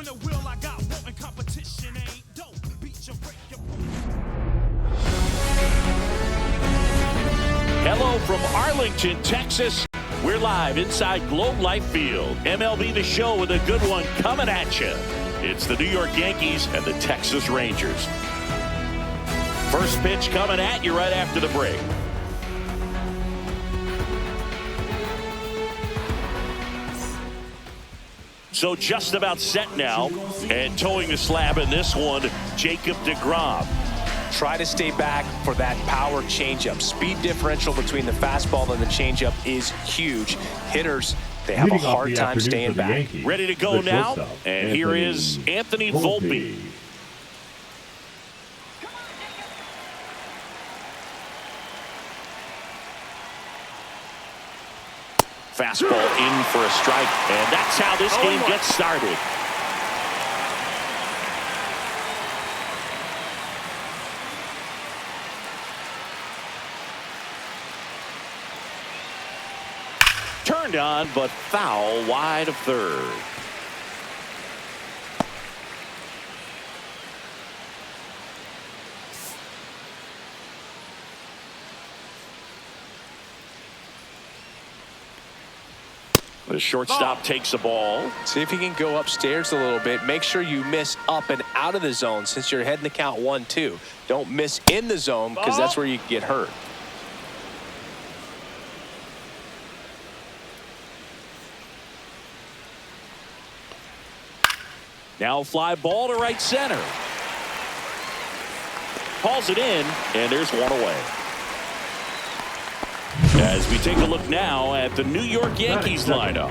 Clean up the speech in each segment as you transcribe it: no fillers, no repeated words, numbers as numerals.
When the will I got wanting competition ain't dope. Beat your break your. Hello from Arlington, Texas. We're live inside Globe Life Field. MLB The Show with a good one coming at you. It's the New York Yankees and the Texas Rangers. First pitch coming at you right after the break. So just about set now, and towing the slab in this one, Jacob deGrom. Try to stay back for that power changeup. Speed differential between the fastball and the changeup is huge. Hitters, they have a hard time staying back. Yankees, ready to go now, and here is Anthony Volpe. Fastball in for a strike, and that's how this game gets started. Turned on, but foul wide of third. The shortstop takes the ball. See if you can go upstairs a little bit. Make sure you miss up and out of the zone since you're heading to count 1-2. Don't miss in the zone because that's where you get hurt. Now fly ball to right center. Calls it in, and there's one away. As we take a look now at the New York Yankees lineup.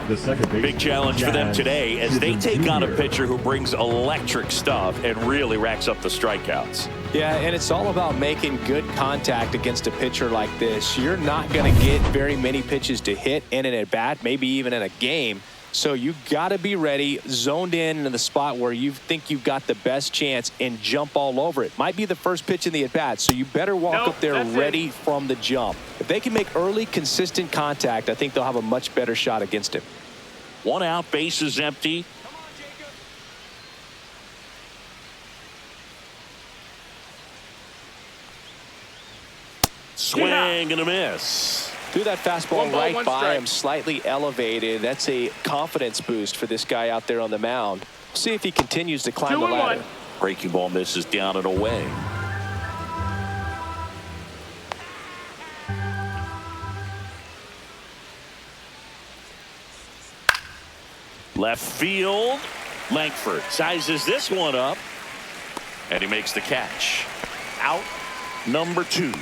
Big challenge for them today as they take on a pitcher who brings electric stuff and really racks up the strikeouts. Yeah, and it's all about making good contact against a pitcher like this. You're not going to get very many pitches to hit in an at-bat, maybe even in a game. So you got to be ready, zoned in the spot where you think you've got the best chance and jump all over it. Might be the first pitch in the at-bat, so you better walk up there ready from the jump. If they can make early, consistent contact, I think they'll have a much better shot against him. One out, base is empty. Swing and a miss. Threw that fastball right by him, slightly elevated. That's a confidence boost for this guy out there on the mound. See if he continues to climb the ladder. Breaking ball misses down and away. Left field. Langford sizes this one up, and he makes the catch. Out number 2.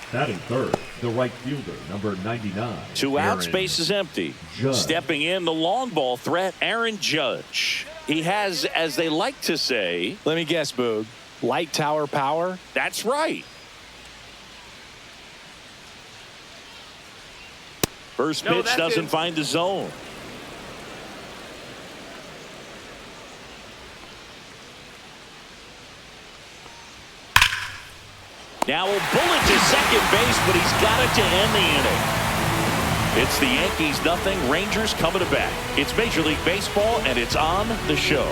Batting third, the right fielder, number 99. 2 outs, base is empty. Stepping in, the long ball threat, Aaron Judge. He has, as they like to say. Let me guess, Boog. Light tower power? That's right. First pitch doesn't find the zone. Now a bullet to second base, but he's got it to end the inning. It's the Yankees nothing, Rangers coming to bat. It's Major League Baseball, and it's on the show.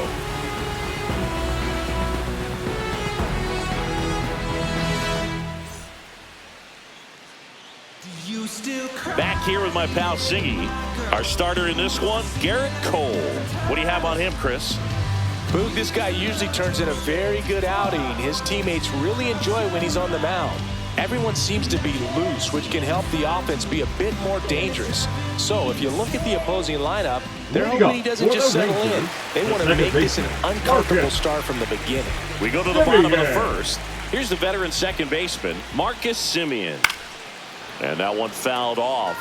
Back here with my pal Siggy. Our starter in this one, Garrett Cole. What do you have on him, Chris? Boog, this guy usually turns in a very good outing. His teammates really enjoy when he's on the mound. Everyone seems to be loose, which can help the offense be a bit more dangerous. So if you look at the opposing lineup, they're hoping he doesn't just settle in. They want to make this an uncomfortable start from the beginning. We go to the bottom of the first. Here's the veteran second baseman, Marcus Semien. And that one fouled off.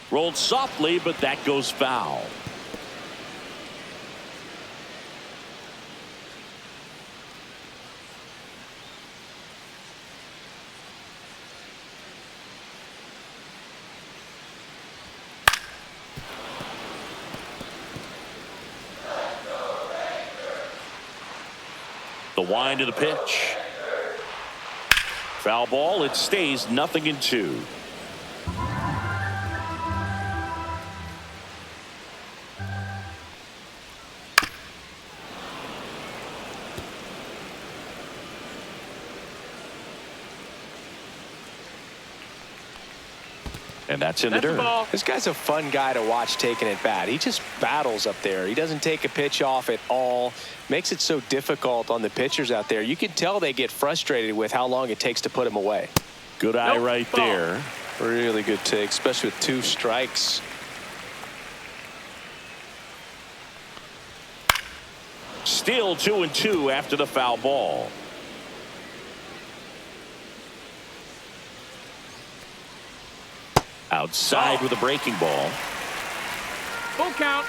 Rolled softly, but that goes foul. The wind of the pitch. Foul ball. It stays 0-2. And that's in the dirt. This guy's a fun guy to watch taking at bat. He just battles up there. He doesn't take a pitch off at all. Makes it so difficult on the pitchers out there. You can tell they get frustrated with how long it takes to put him away. Good eye right there. Really good take, especially with 2 strikes. Still 2-2 after the foul ball. Outside with a breaking ball. Full count.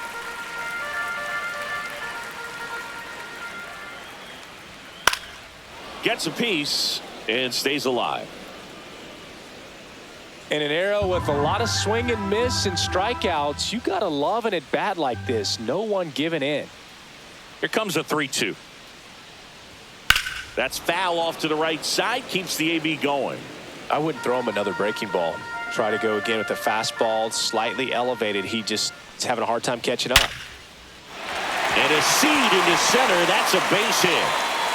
Gets a piece and stays alive. In an era with a lot of swing and miss and strikeouts, you got to love an at bat like this. No one giving in. Here comes a 3-2. That's foul off to the right side. Keeps the AB going. I wouldn't throw him another breaking ball. Try to go again with the fastball, slightly elevated. He just is having a hard time catching up. And a seed into center. That's a base hit.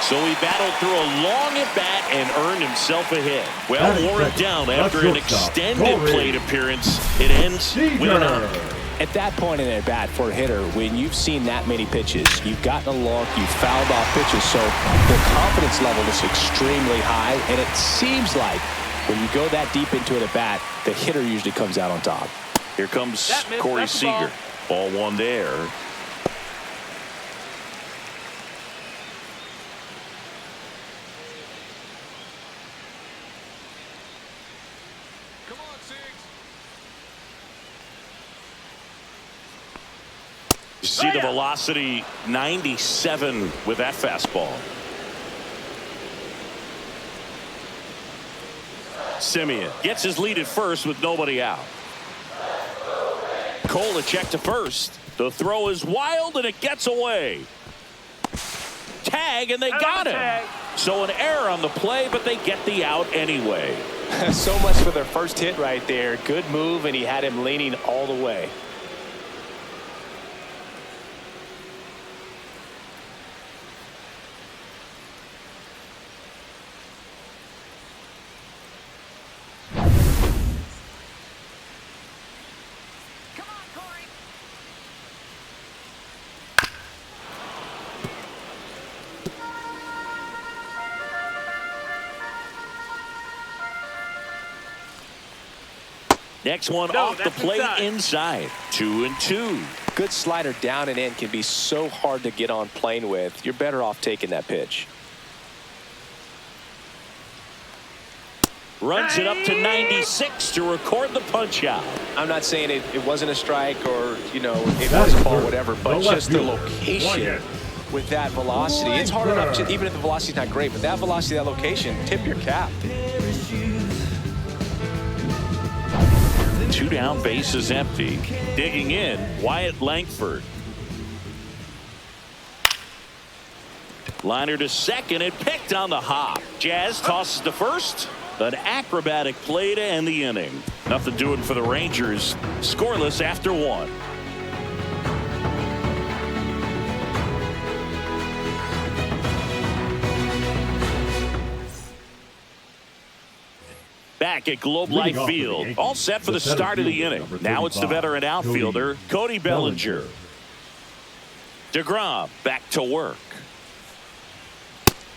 So he battled through a long at bat and earned himself a hit. Well, worn down after an extended plate appearance. It ends with an out. At that point in at bat for a hitter, when you've seen that many pitches, you've gotten a look, you've fouled off pitches, so the confidence level is extremely high, and it seems like when you go that deep into it at bat, the hitter usually comes out on top. Here comes Corey Seager. Ball 1 there. Come on, Sigs. You see the velocity 97 with that fastball. Simeon gets his lead at first with nobody out. Cole to check to first. The throw is wild and it gets away. Tag and they got him. So an error on the play, but they get the out anyway. So much for their first hit right there. Good move, and he had him leaning all the way. Next one off the plate inside. 2-2. Good slider down and in can be so hard to get on plane with. You're better off taking that pitch. Runs it up to 96 to record the punch out. I'm not saying it wasn't a strike or, you know, it was a ball, whatever, but just the location with that velocity. It's hard enough, to, even if the velocity's not great, but that velocity, that location, tip your cap. 2 down, bases empty. Digging in, Wyatt Langford. Liner to second and picked on the hop. Jazz tosses to first. An acrobatic play to end the inning. Nothing doing for the Rangers. Scoreless after 1. Back at Globe Life Field, all set for the start of the inning. Now it's the veteran outfielder, Cody Bellinger. DeGrom back to work.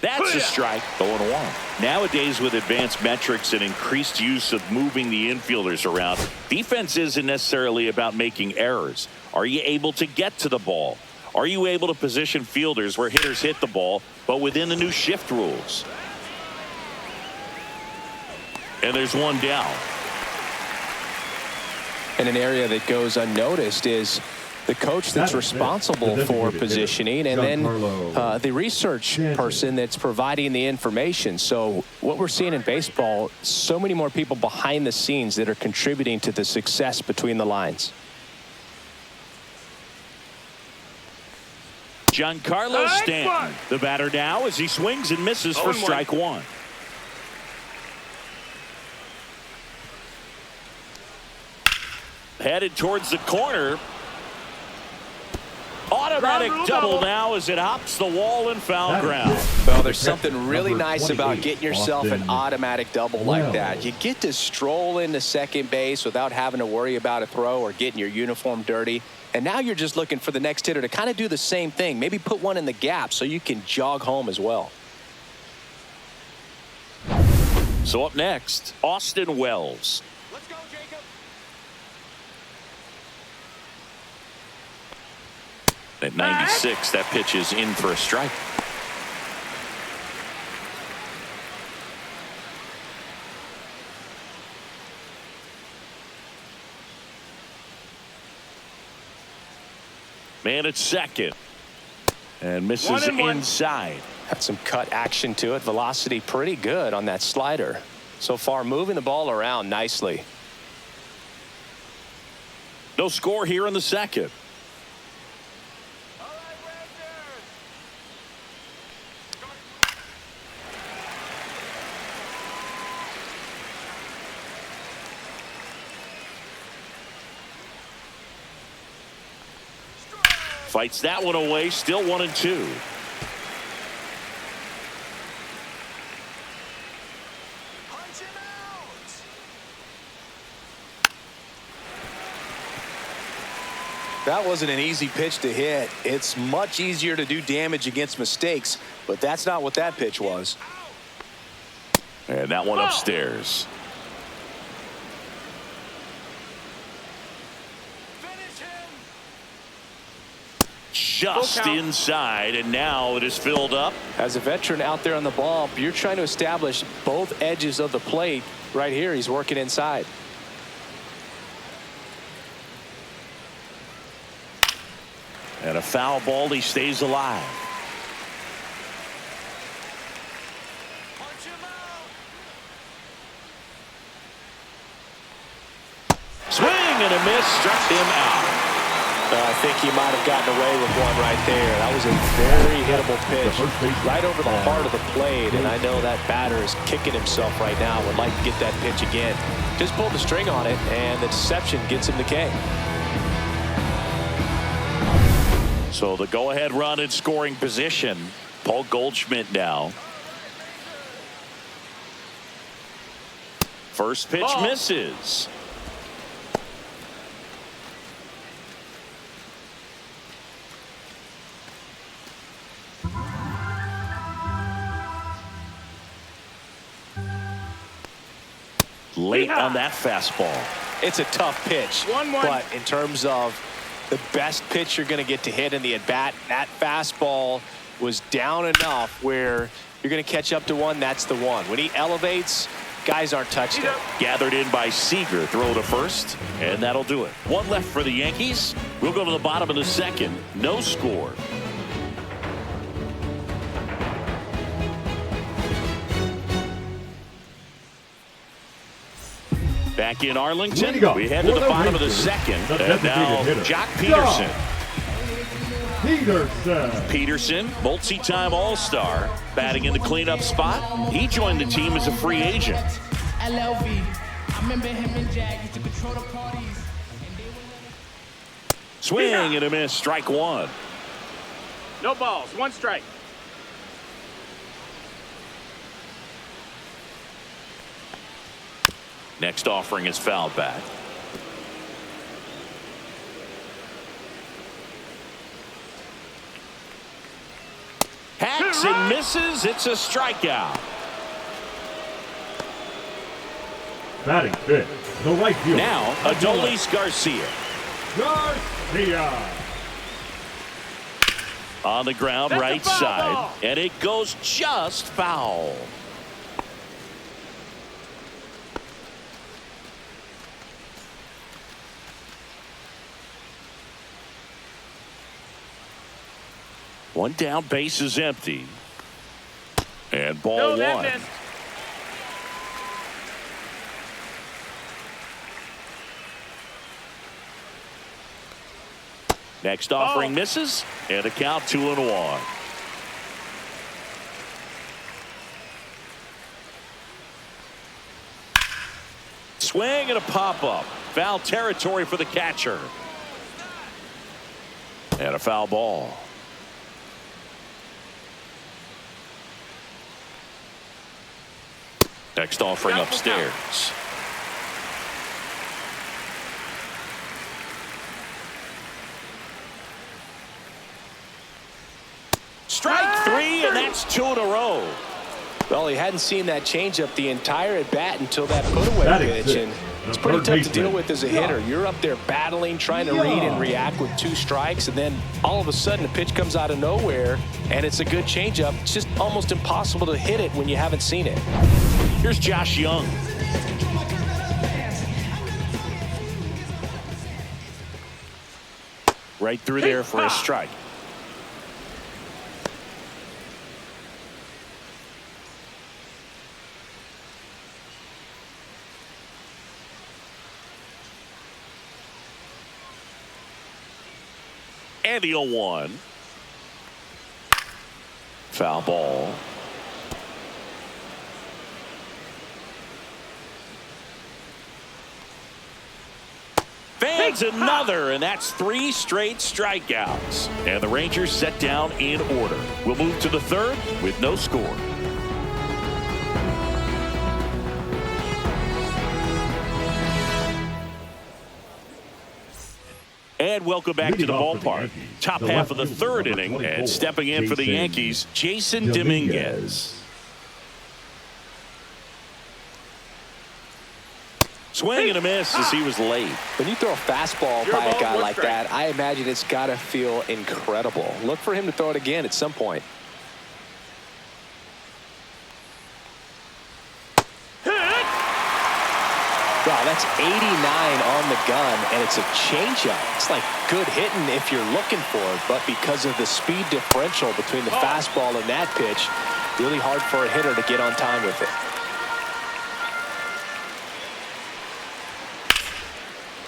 That's a strike. 0-1. Nowadays, with advanced metrics and increased use of moving the infielders around, defense isn't necessarily about making errors. Are you able to get to the ball? Are you able to position fielders where hitters hit the ball, but within the new shift rules? And there's one down. And an area that goes unnoticed is the coach that's responsible for positioning, and then the research person that's providing the information. So what we're seeing in baseball, so many more people behind the scenes that are contributing to the success between the lines. Giancarlo Stanton, the batter now as he swings and misses for strike 1. Headed towards the corner. Automatic double now as it hops the wall and foul ground. Well, there's something really nice about getting yourself an automatic double like that. You get to stroll into second base without having to worry about a throw or getting your uniform dirty. And now you're just looking for the next hitter to kind of do the same thing. Maybe put one in the gap so you can jog home as well. So up next, Austin Wells. Let's go, Jacob. At 96, that pitch is in for a strike. Man at second. And misses inside. Had some cut action to it. Velocity pretty good on that slider. So far, moving the ball around nicely. No score here in the second. Fights that one away. Still 1-2. That wasn't an easy pitch to hit. It's much easier to do damage against mistakes, but that's not what that pitch was. And that one upstairs. Just inside, and now it is filled up. As a veteran out there on the ball, you're trying to establish both edges of the plate. Right here, he's working inside. And a foul ball, he stays alive. Swing and a miss, struck him out. I think he might have gotten away with one right there. That was a very hittable pitch right over the heart of the plate, and I know that batter is kicking himself right now. Would like to get that pitch again. Just pulled the string on it, and the deception gets him the K. So the go-ahead run in scoring position. Paul Goldschmidt now. First pitch misses. Late on that fastball. It's a tough pitch, but in terms of the best pitch you're going to get to hit in the at-bat, that fastball was down enough where you're going to catch up to one. That's the one. When he elevates, guys aren't touching it. Gathered in by Seager. Throw to first, and that'll do it. One left for the Yankees. We'll go to the bottom of the second. No score. Back in Arlington, we head to the bottom of the second. And now, Jock Peterson. Peterson, multi-time All-Star, batting in the cleanup spot. He joined the team as a free agent. Swing and a miss, strike one. No balls, one strike. Next offering is fouled back. Hacks and misses. It's a strikeout. Batting fifth, the right fielder. Now, Adolis Garcia. On the ground, That's right a foul side. ball. And it goes just foul. One down, base is empty. And ball one. Missed. Next offering misses, and a count 2-1. Swing and a pop-up. Foul territory for the catcher. And a foul ball. Next offering upstairs. Strike three, and that's 2 in a row. Well, he hadn't seen that changeup the entire at bat until that put-away pitch, and it's pretty tough to deal with as a hitter. You're up there battling, trying to read and react with 2 strikes, and then all of a sudden a pitch comes out of nowhere, and it's a good changeup. It's just almost impossible to hit it when you haven't seen it. Here's Josh Young. Right through there for a strike. And the 0-1. Foul ball. Fans another, and that's 3 straight strikeouts. And the Rangers set down in order. We'll move to the 3rd with no score. And welcome back to the ballpark. Top half of the 3rd inning, and stepping in for the Yankees, Jason Dominguez. Swing and a miss as he was late. When you throw a fastball by a guy like that, I imagine it's got to feel incredible. Look for him to throw it again at some point. Wow, that's 89 on the gun, and it's a changeup. It's like good hitting if you're looking for it, but because of the speed differential between the fastball and that pitch, really hard for a hitter to get on time with it.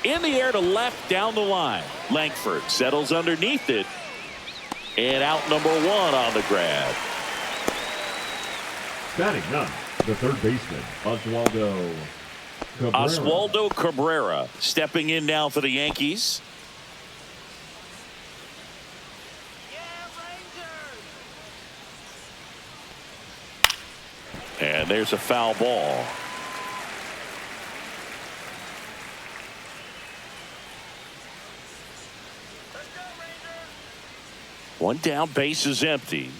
In the air to left down the line. Langford settles underneath it. And out number 1 on the grab. Batting 9, the 3rd baseman, Oswaldo Cabrera stepping in now for the Yankees. And there's a foul ball. One down, base is empty.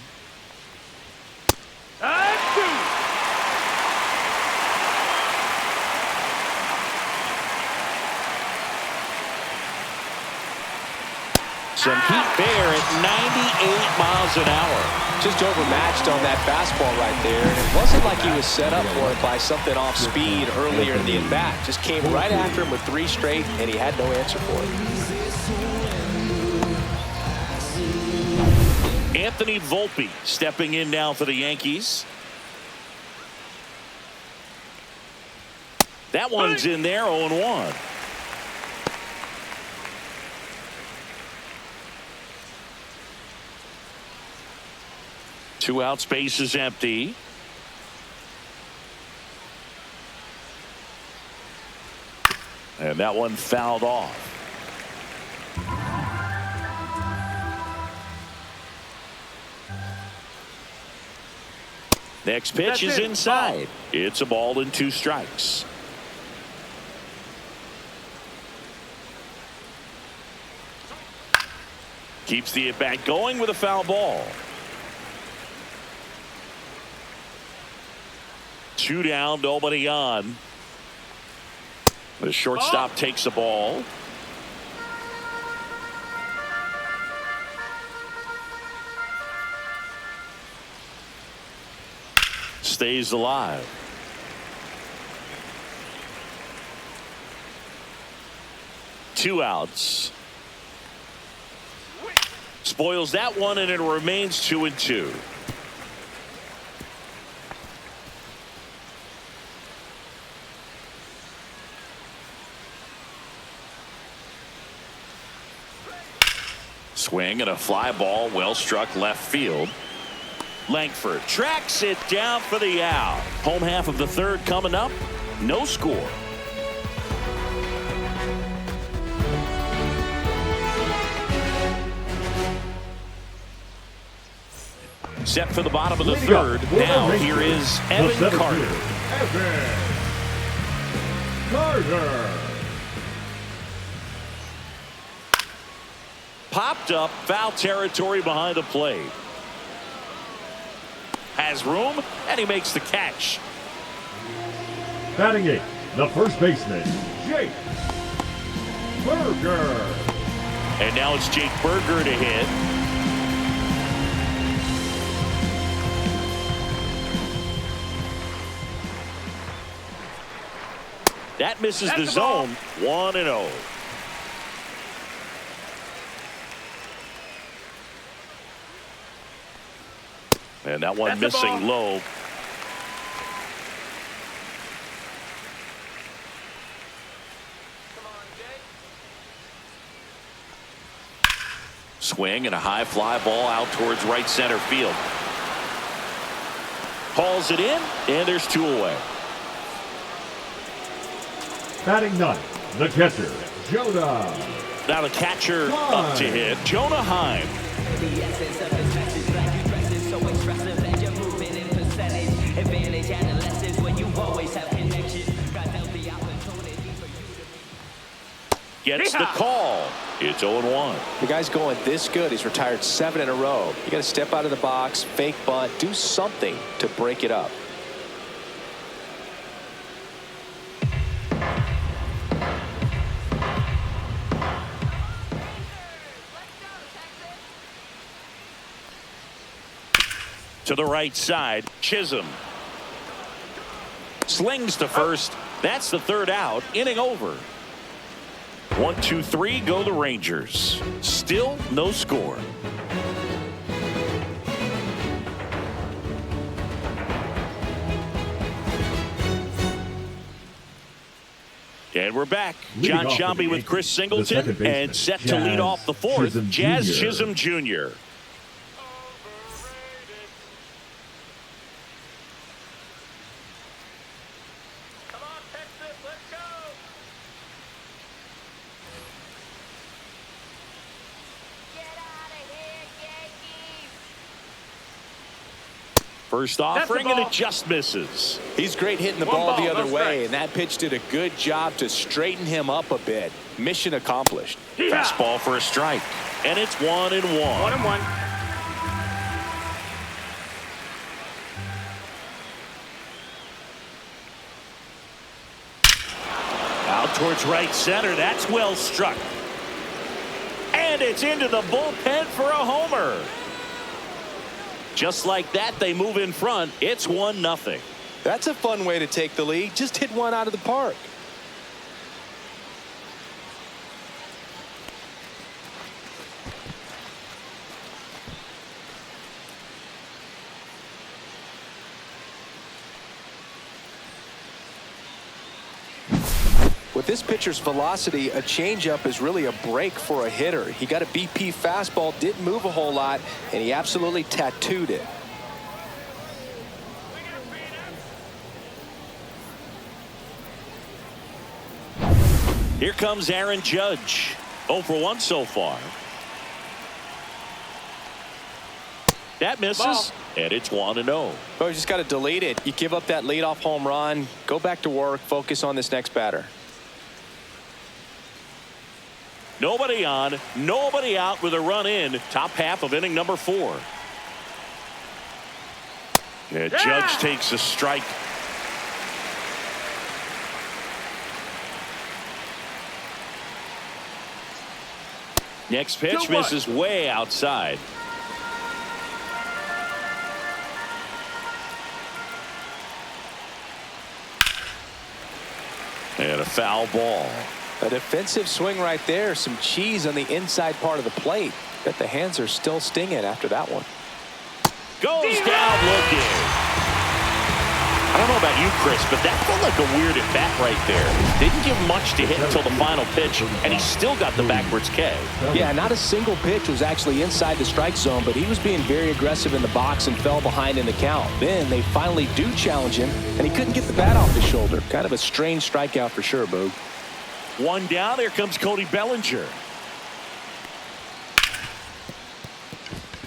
Some heat there at 98 miles an hour. Just overmatched on that fastball right there. And it wasn't like he was set up for it by something off speed earlier in the at-bat. Just came right after him with 3 straight, and he had no answer for it. Anthony Volpe stepping in now for the Yankees. That one's in there, 0-1. Two out, space is empty. And that one fouled off. Next pitch is inside. It's a ball and 2 strikes. Keeps the at-bat going with a foul ball. 2 down, nobody on. The shortstop takes the ball. Stays alive. Two outs. Spoils that one, and it remains 2-2. Swing and a fly ball, well struck left field. Langford tracks it down for the out. Home half of the 3rd coming up. No score. Set for the bottom of the Leading up third. for the Now Rangers, here is the Evan seventh Carter. year, Evan Carter. Popped up, foul territory behind the plate. Has room, and he makes the catch. Batting 8, the first baseman, Jake Burger. And now it's Jake Burger to hit. That misses the zone. 1-0. And that one missing low. Swing and a high fly ball out towards right center field. Hauls it in, and there's 2 away. Batting 9, the catcher, Jonah. Now the catcher up to hit, Jonah Heim. Gets the call. It's 0-1. The guy's going this good. He's retired 7 in a row. You got to step out of the box, fake bunt, do something to break it up. To the right side, Chisholm slings to first. That's the third out. Inning over. 1, 2, 3 go the Rangers. Still no score. And we're back. John Sciambi with Chris Singleton and set to lead off the fourth. Jazz Chisholm Jr. First offering, and it just misses. He's great hitting the ball the other way, and that pitch did a good job to straighten him up a bit. Mission accomplished. Fastball for a strike, and it's 1-1. 1-1. Out towards right center. That's well struck. And it's into the bullpen for a homer. Just like that, they move in front. It's 1-0. That's a fun way to take the lead. Just hit one out of the park. With this pitcher's velocity, a changeup is really a break for a hitter. He got a BP fastball, didn't move a whole lot, and he absolutely tattooed it. Here comes Aaron Judge. 0 for 1 so far. That misses, and it's 1-0. Oh, you just got to delete it. You give up that leadoff home run, go back to work, focus on this next batter. Nobody on, nobody out with a run in. Top half of inning number 4. And Judge takes a strike. Next pitch misses way outside. And a foul ball. A defensive swing right there. Some cheese on the inside part of the plate. Bet the hands are still stinging after that one. Goes down looking. I don't know about you, Chris, but that felt like a weird at bat right there. Didn't give much to hit until the final pitch, and he still got the backwards K. Yeah, not a single pitch was actually inside the strike zone, but he was being very aggressive in the box and fell behind in the count. Then they finally do challenge him, and he couldn't get the bat off his shoulder. Kind of a strange strikeout for sure, Boog. One down. Here comes Cody Bellinger.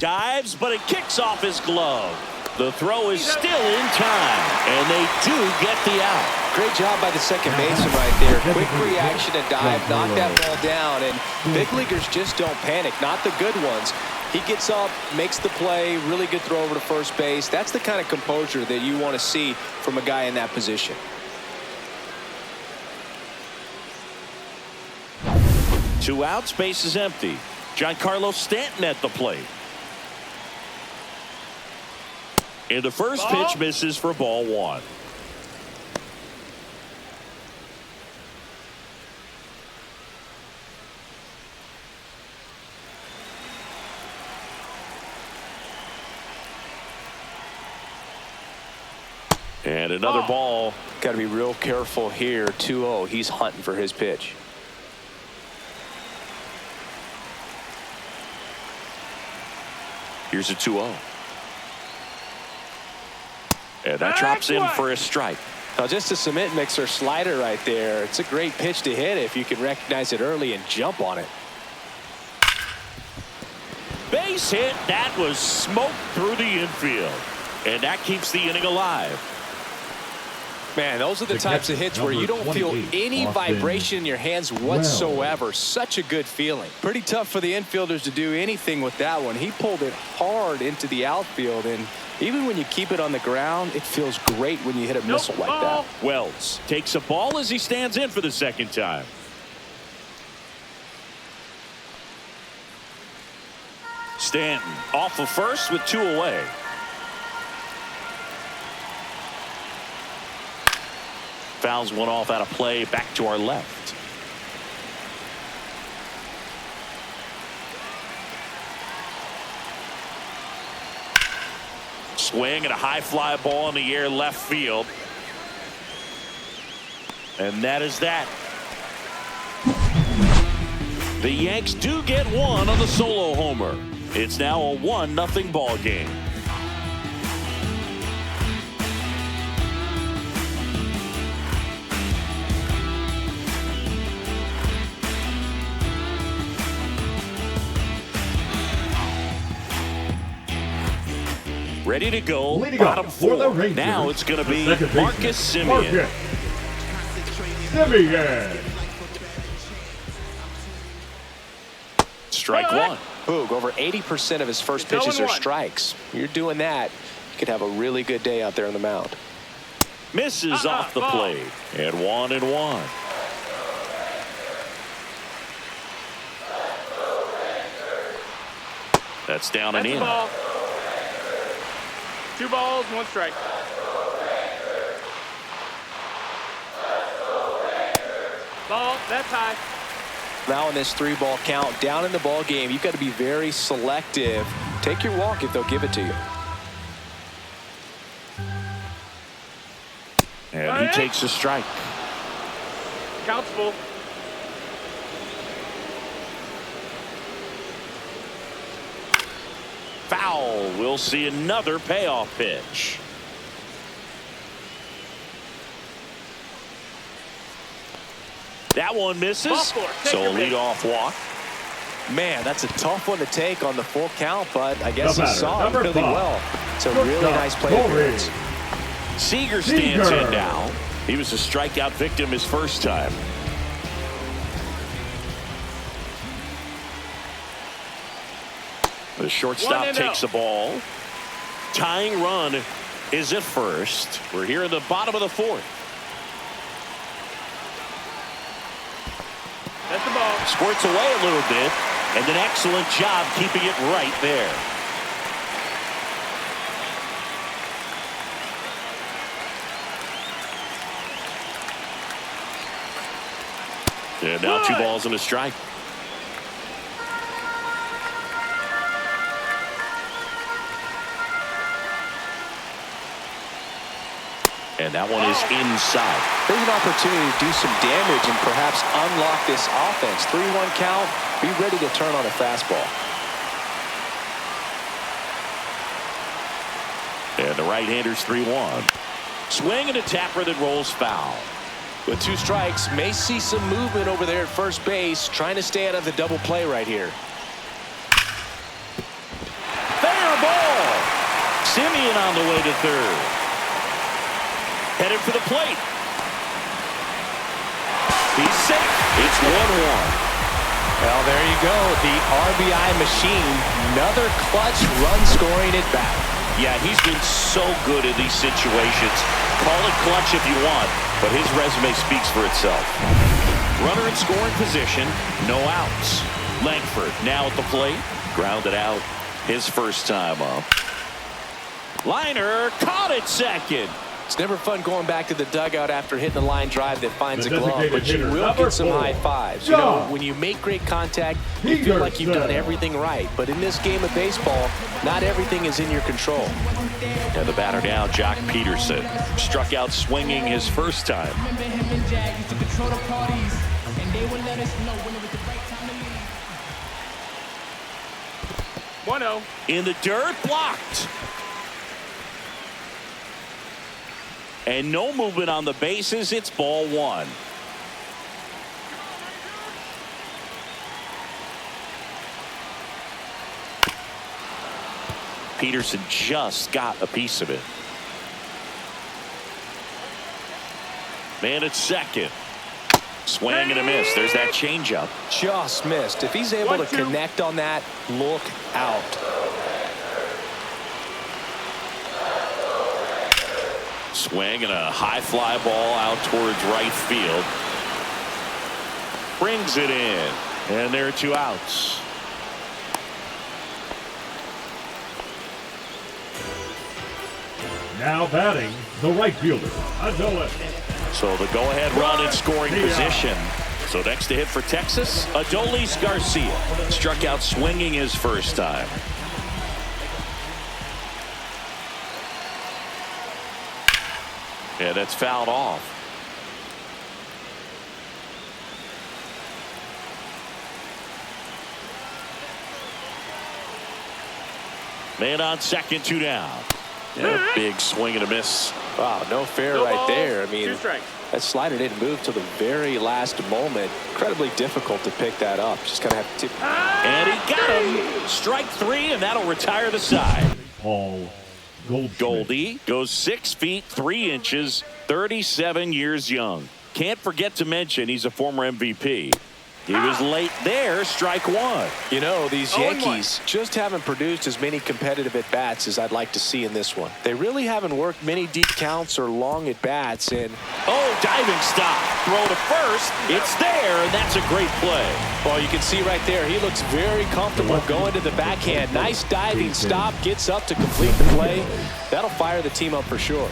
Dives, but it kicks off his glove. The throw is still in time, and they do get the out. Great job by the second baseman right there. Quick reaction and dive, knock that ball down, and big leaguers just don't panic, not the good ones. He gets up, makes the play, really good throw over to first base. That's the kind of composure that you want to see from a guy in that position. Two outs, base is empty. Giancarlo Stanton at the plate. And the first pitch misses for ball one. And another ball. Got to be real careful here. 2-0. He's hunting for his pitch. Here's a 2-0. And that drops in for a strike. Now just a cement mixer slider right there. It's a great pitch to hit if you can recognize it early and jump on it. Base hit. That was smoked through the infield. And that keeps the inning alive. Man, those are the types of hits where you don't feel any vibration in your hands whatsoever. Such a good feeling. Pretty tough for the infielders to do anything with that one. He pulled it hard into the outfield, and even when you keep it on the ground, it feels great when you hit a missile like that. Wells takes a ball as he stands in for the second time. Stanton off of first with two away. Fouls one off out of play, back to our left. Swing and a high fly ball in the air left field. And that is that. The Yanks do get one on the solo homer. It's now a 1-0 ball game. Ready to go. Bottom four. Now it's going to be Marcus Semien. Strike one. Boog, over 80% of his first pitches are strikes. You're doing that, you could have a really good day out there on the mound. Misses off the plate. And 1-1. That's down and in. Ball. 2 balls, 1 strike. Ball, that's high. Now in this 3-ball count, down in the ball game, you've got to be very selective. Take your walk if they'll give it to you. And he takes a strike. Count's full. Foul. We'll see another payoff pitch. That one misses. So a leadoff walk. Man, that's a tough one to take on the full count, but I guess he saw it really well. It's a really nice play appearance. Seager stands in now. He was a strikeout victim his first time. The shortstop takes the ball. Tying run is at first. We're here in the bottom of the 4th. That's the ball. Squirts away a little bit, and an excellent job keeping it right there. And now 2 balls and a strike. And that one is inside. There's an opportunity to do some damage and perhaps unlock this offense. 3-1 count. Be ready to turn on a fastball. And the right-hander's 3-1. Swing and a tapper that rolls foul. With 2 strikes, may see some movement over there at first base, trying to stay out of the double play right here. Being on the way to third. Headed for the plate. He's safe. It's 1-1. Well, there you go. The RBI machine. Another clutch run scoring at bat. Yeah, he's been so good in these situations. Call it clutch if you want, but his resume speaks for itself. Runner in scoring position. No outs. Langford now at the plate. Grounded out. His first time up. Liner caught at second. It's never fun going back to the dugout after hitting a line drive that finds a The glove, but you designated will hitter, get some number high 4, fives. You know, when you make great contact, you feel like you've done Peterson. everything right. But in this game of baseball, not everything is in your control. And the batter now, Jock Peterson. Struck out swinging his first time. Remember him and Jag used to control the parties, and they would let us know when it was the right time to leave. 1-0. In the dirt, blocked. And no movement on the bases. It's ball 1. Peterson just got a piece of it. Man at second. Swing and a miss. There's that changeup. Just missed. If he's able to 1-2. connect on that, look out. Swing and a high fly ball out towards right field. Brings it in. And there are 2 outs. Now batting, the right fielder, Adolis. So the go-ahead run in scoring position. So next to hit for Texas, Adolis Garcia. Struck out swinging his first time. Yeah, that's fouled off. Man on second, 2 down. Yeah, big swing and a miss. Wow, no fair No right balls, there. I mean, 2 strikes. that slider didn't move till the very last moment. Incredibly difficult to pick that up. Just kind of have to tip. And he got him. Strike 3, and that'll retire the side. Paul Goldschmidt. Goldie goes 6 feet 3 inches, 37 years young. Can't forget to mention he's a former MVP. He was late there, strike 1. You know, these 0-1. Yankees just haven't produced as many competitive at-bats as I'd like to see in this one. They really haven't worked many deep counts or long at-bats, and Oh, diving stop. Throw to first. It's there, and that's a great play. well, you can see right there, he looks very comfortable going to the backhand. Nice diving stop, gets up to complete the play. That'll fire the team up for sure.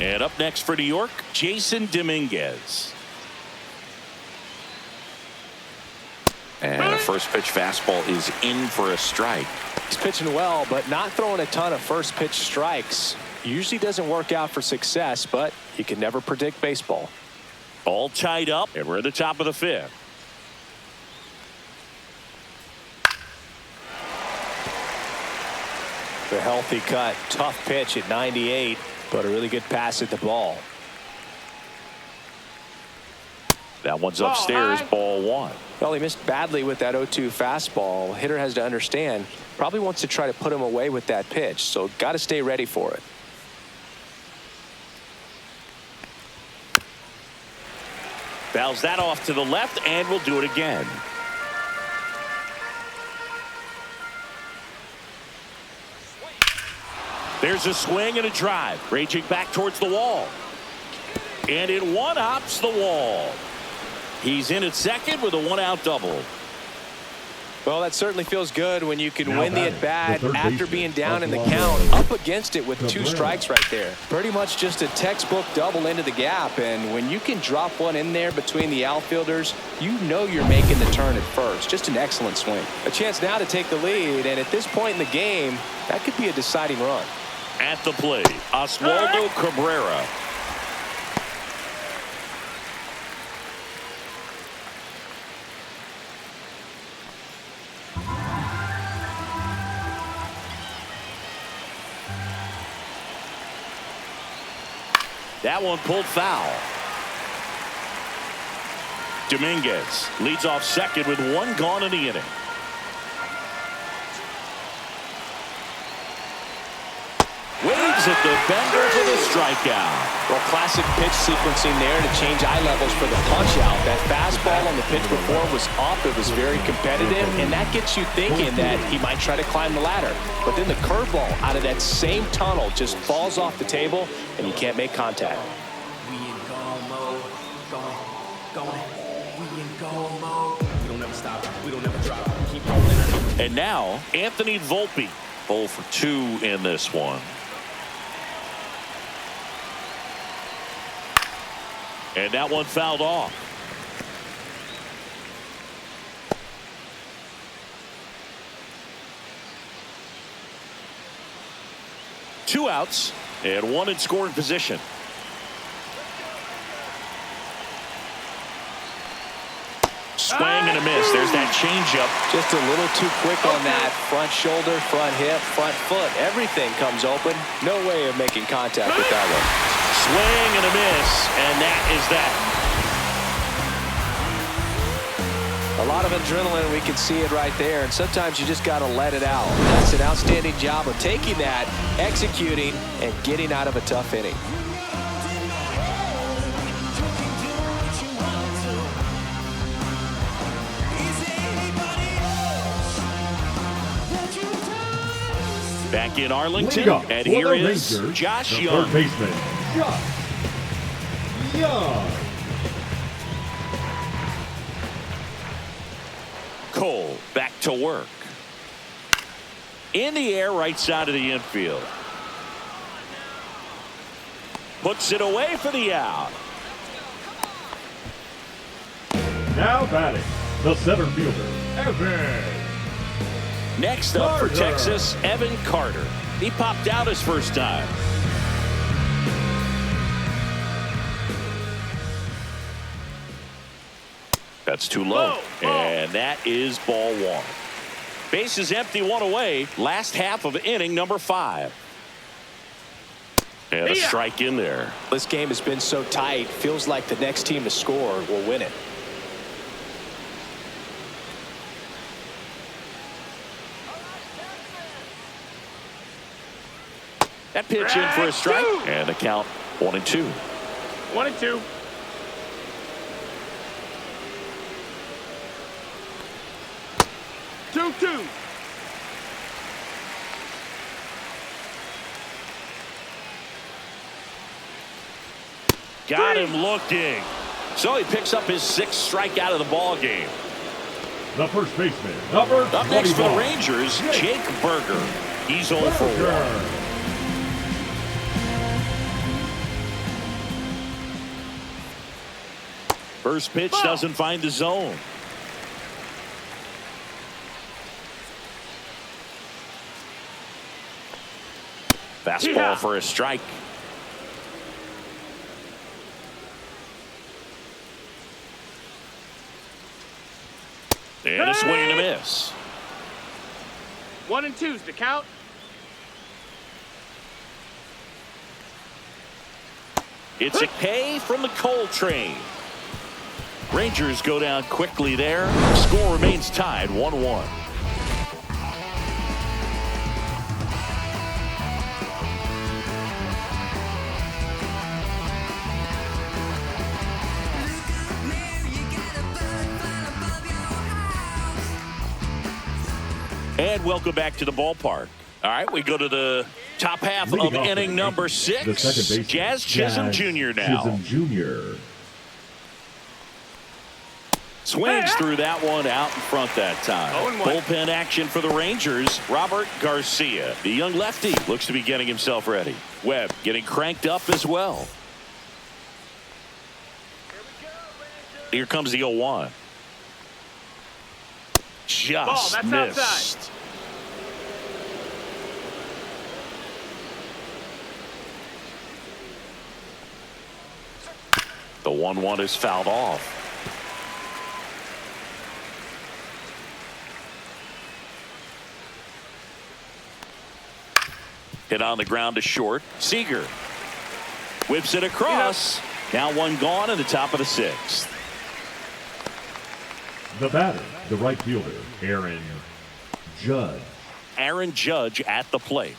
And up next for New York, Jason Dominguez. And a first pitch fastball is in for a strike. He's pitching well, but not throwing a ton of first pitch strikes. Usually doesn't work out for success, but you can never predict baseball. All tied up, and we're at the top of the 5th. The healthy cut, tough pitch at 98, but a really good pass at the ball. That one's upstairs, high. ball 1. Well, he missed badly with that 0-2 fastball. Hitter has to understand, probably wants to try to put him away with that pitch, so got to stay ready for it. Fouls that off to the left, and we'll do it again. There's a swing and a drive. Raging back towards the wall. And it one-hops the wall. He's in at second with a 1-out double. Well, that certainly feels good when you can Now win the batting, at-bat the third after baseman, being down in the Oswaldo count, up against it with 2 Cabrera. strikes right there. Pretty much just a textbook double into the gap, and when you can drop one in there between the outfielders, you know you're making the turn at first. Just an excellent swing. A chance now to take the lead, and at this point in the game, that could be a deciding run. At the plate, Oswaldo Cabrera. That one pulled foul. Dominguez leads off second with 1 gone in the inning. swings at the bender for the strikeout. Well, classic pitch sequencing there to change eye levels for the punch out. That fastball on the pitch before was up. It was very competitive, and that gets you thinking that he might try to climb the ladder. But then the curveball out of that same tunnel just falls off the table, and you can't make contact. We in go mode, going. We in go mode. We don't ever stop. We don't ever drop. We keep rolling. And now, Anthony Volpe, 0 for 2 in this one. And that one fouled off. Two outs and one in scoring position. Swing and a miss. There's that changeup. Just a little too quick on that front shoulder, front hip, front foot. Everything comes open. No way of making contact with that one. Swing and a miss, and that is that. A lot of adrenaline, we can see it right there, and sometimes you just got to let it out. That's an outstanding job of taking that, executing, and getting out of a tough inning. Back in Arlington, and here is Josh Young. Third baseman, Josh Young. Cole back to work. In the air, right side of the infield. Puts it away for the out. Now batting, the center fielder, Evan. Next up for Carter. Texas, Evan Carter. He popped out his first time. That's too low. And that is ball one. Base is empty, one away. Last half of inning number 5. And a strike in there. This game has been so tight. Feels like the next team to score will win it. That pitch in for a strike. And the count 1-2. 1-2. Two. Got him looking. So he picks up his 6th strikeout of the ball game. The first baseman, number Up next for the 21, Rangers, Jake Berger. He's 0 for 1. First pitch doesn't find the zone. Fastball for a strike. And a swing and a miss. 1-2's the count. It's a K from the Cole train. Rangers go down quickly there. Score remains tied 1-1. And welcome back to the ballpark. All right, we go to the top half of inning number 6. The second baseman, Jazz Chisholm Jr. now. Chisholm Jr. Swings through that one out in front that time. 0-1. Bullpen action for the Rangers. Robert Garcia, the young lefty, looks to be getting himself ready. Webb getting cranked up as well. Here comes the 0-1. Just that's missed. outside. The 1-1 is fouled off. Hit on the ground to short. Seager whips it across. Now one gone in the top of the 6th. The batter, the right fielder, Aaron Judge. Aaron Judge at the plate.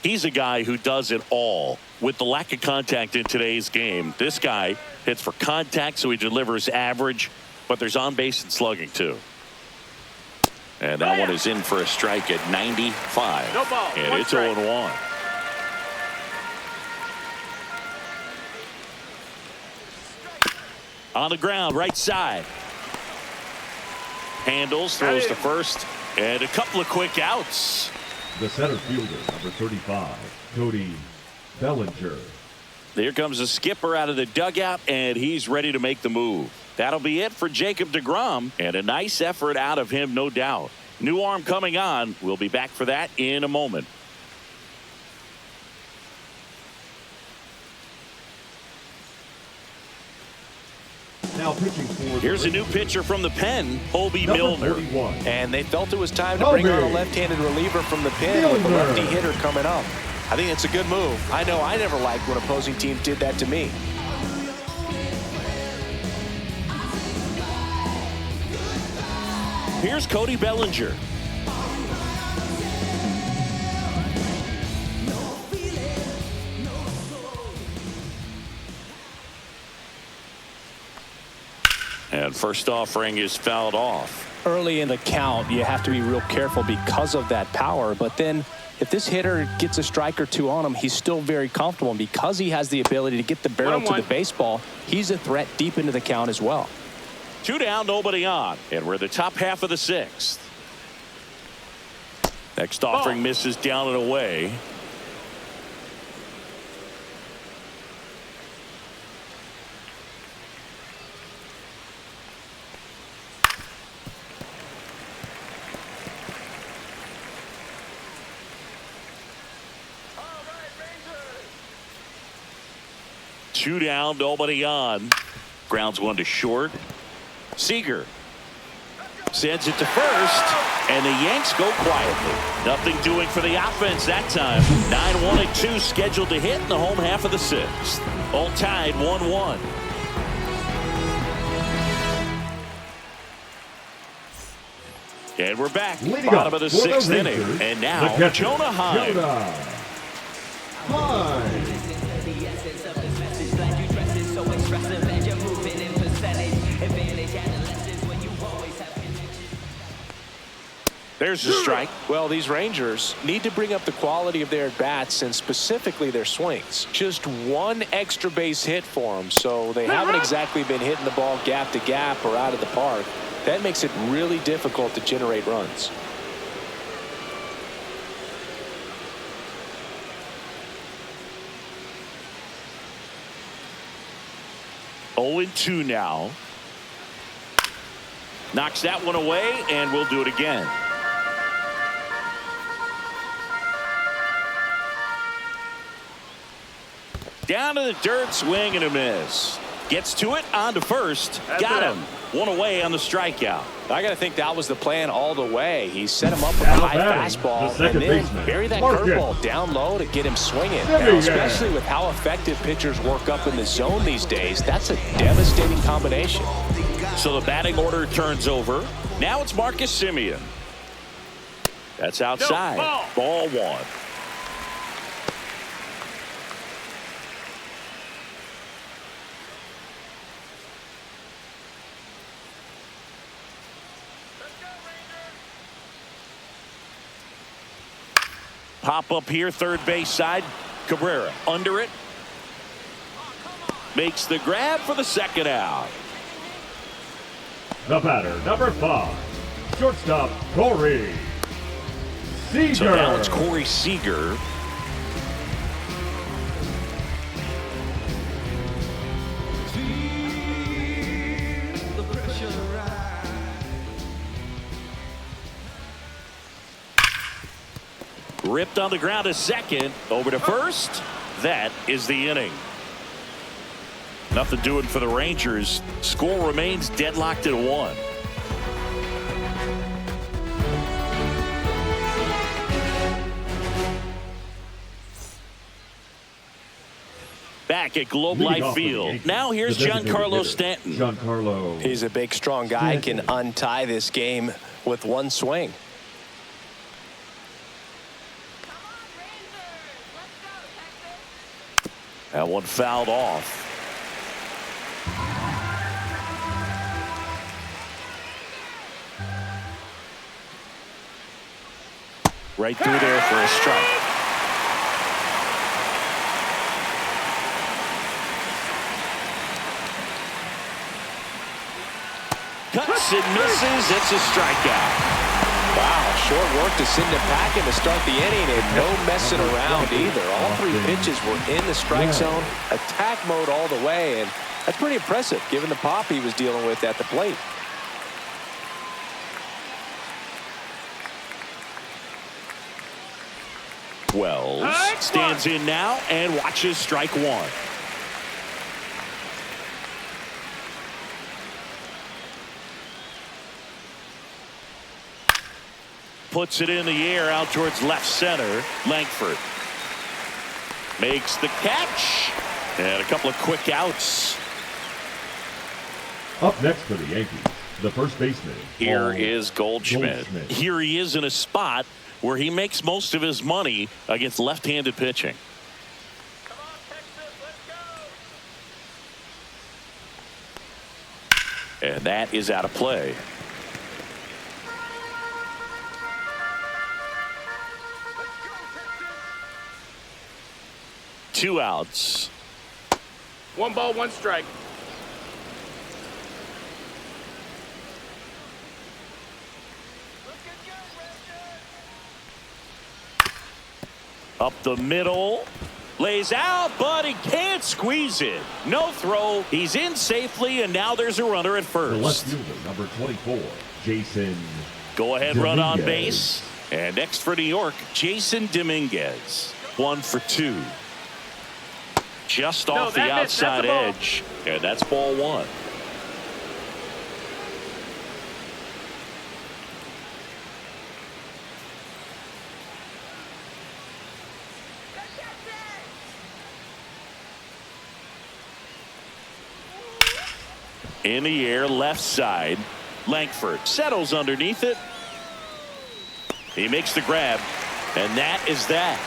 He's a guy who does it all. With the lack of contact in today's game, this guy hits for contact, so he delivers average, but there's on base and slugging too. And that one is in for a strike at 95. No ball. And One it's strike. 0-1. On the ground, right side. Handles, throws to first, and a couple of quick outs. The center fielder, number 35, Cody Bellinger. Here comes the skipper out of the dugout, and he's ready to make the move. That'll be it for Jacob deGrom, and a nice effort out of him, no doubt. New arm coming on. We'll be back for that in a moment. Now pitching for Here's a new pitcher from the pen, Hobie Milner. 41. And they felt it was time to bring on a left-handed reliever from the pen with the lefty hitter coming up. I think it's a good move. I know I never liked when opposing teams did that to me. Here's Cody Bellinger. And first offering is fouled off. Early in the count, you have to be real careful because of that power. But then if this hitter gets a strike or two on him, he's still very comfortable. And because he has the ability to get the barrel to the baseball, he's a threat deep into the count as well. 2 down, nobody on. And we're the top half of the 6th. Next offering misses down and away. Two down, nobody on. Grounds one to short. Seager sends it to first, and the Yanks go quietly. Nothing doing for the offense that time. 9-1 and 2 scheduled to hit in the home half of the 6th. All tied 1-1. And we're back. Leading Bottom up of the for 6th the inning. Rangers, And the now catcher, Jonah Heim. Heim. There's the strike. Well, these Rangers need to bring up the quality of their at-bats and specifically their swings. Just one extra base hit for them, so they haven't exactly been hitting the ball gap to gap or out of the park. That makes it really difficult to generate runs. Oh, 2 now. Knocks that one away, and we'll do it again. Down to the dirt, swing and a miss. Gets to it, on to first. Got him. One away on the strikeout. I got to think that was the plan all the way. He set him up with a high fastball and then bury that curveball down low to get him swinging. Now, especially with how effective pitchers work up in the zone these days, that's a devastating combination. So the batting order turns over. Now it's Marcus Semien. That's outside. Ball 1. Pop up here, third base side. Cabrera under it. Makes the grab for the second out. The batter, number 5, shortstop Corey Seager. So now it's Corey Seager. Ripped on the ground to second. Over to first. That is the inning. Nothing doing for the Rangers. Score remains deadlocked at 1. Back at Globe Life Field. Now here's Giancarlo Stanton. Giancarlo. He's a big, strong guy, can untie this game with one swing. That one fouled off. Right through there for a strike. Cuts and misses. It's a strikeout. Wow, short work to send it back in to start the inning, and no messing around either. All three pitches were in the strike zone, attack mode all the way, and that's pretty impressive given the pop he was dealing with at the plate. Wells stands in now and watches strike one. Puts it in the air out towards left center. Langford makes the catch, and a couple of quick outs. Up next for the Yankees, the first baseman. Here is Goldschmidt. Here he is in a spot where he makes most of his money against left-handed pitching. Come on, Texas, let's go. And that is out of play. Two outs. 1 ball, 1 strike. Up the middle. Lays out, but he can't squeeze it. No throw. He's in safely, and now there's a runner at The first. left fielder, number 24, Jason. Go ahead, run on Dominguez. base. And next for New York, Jason Dominguez. 1 for 2. Just off the outside edge. And that's ball 1. In the air, left side. Langford settles underneath it. He makes the grab, and that is that.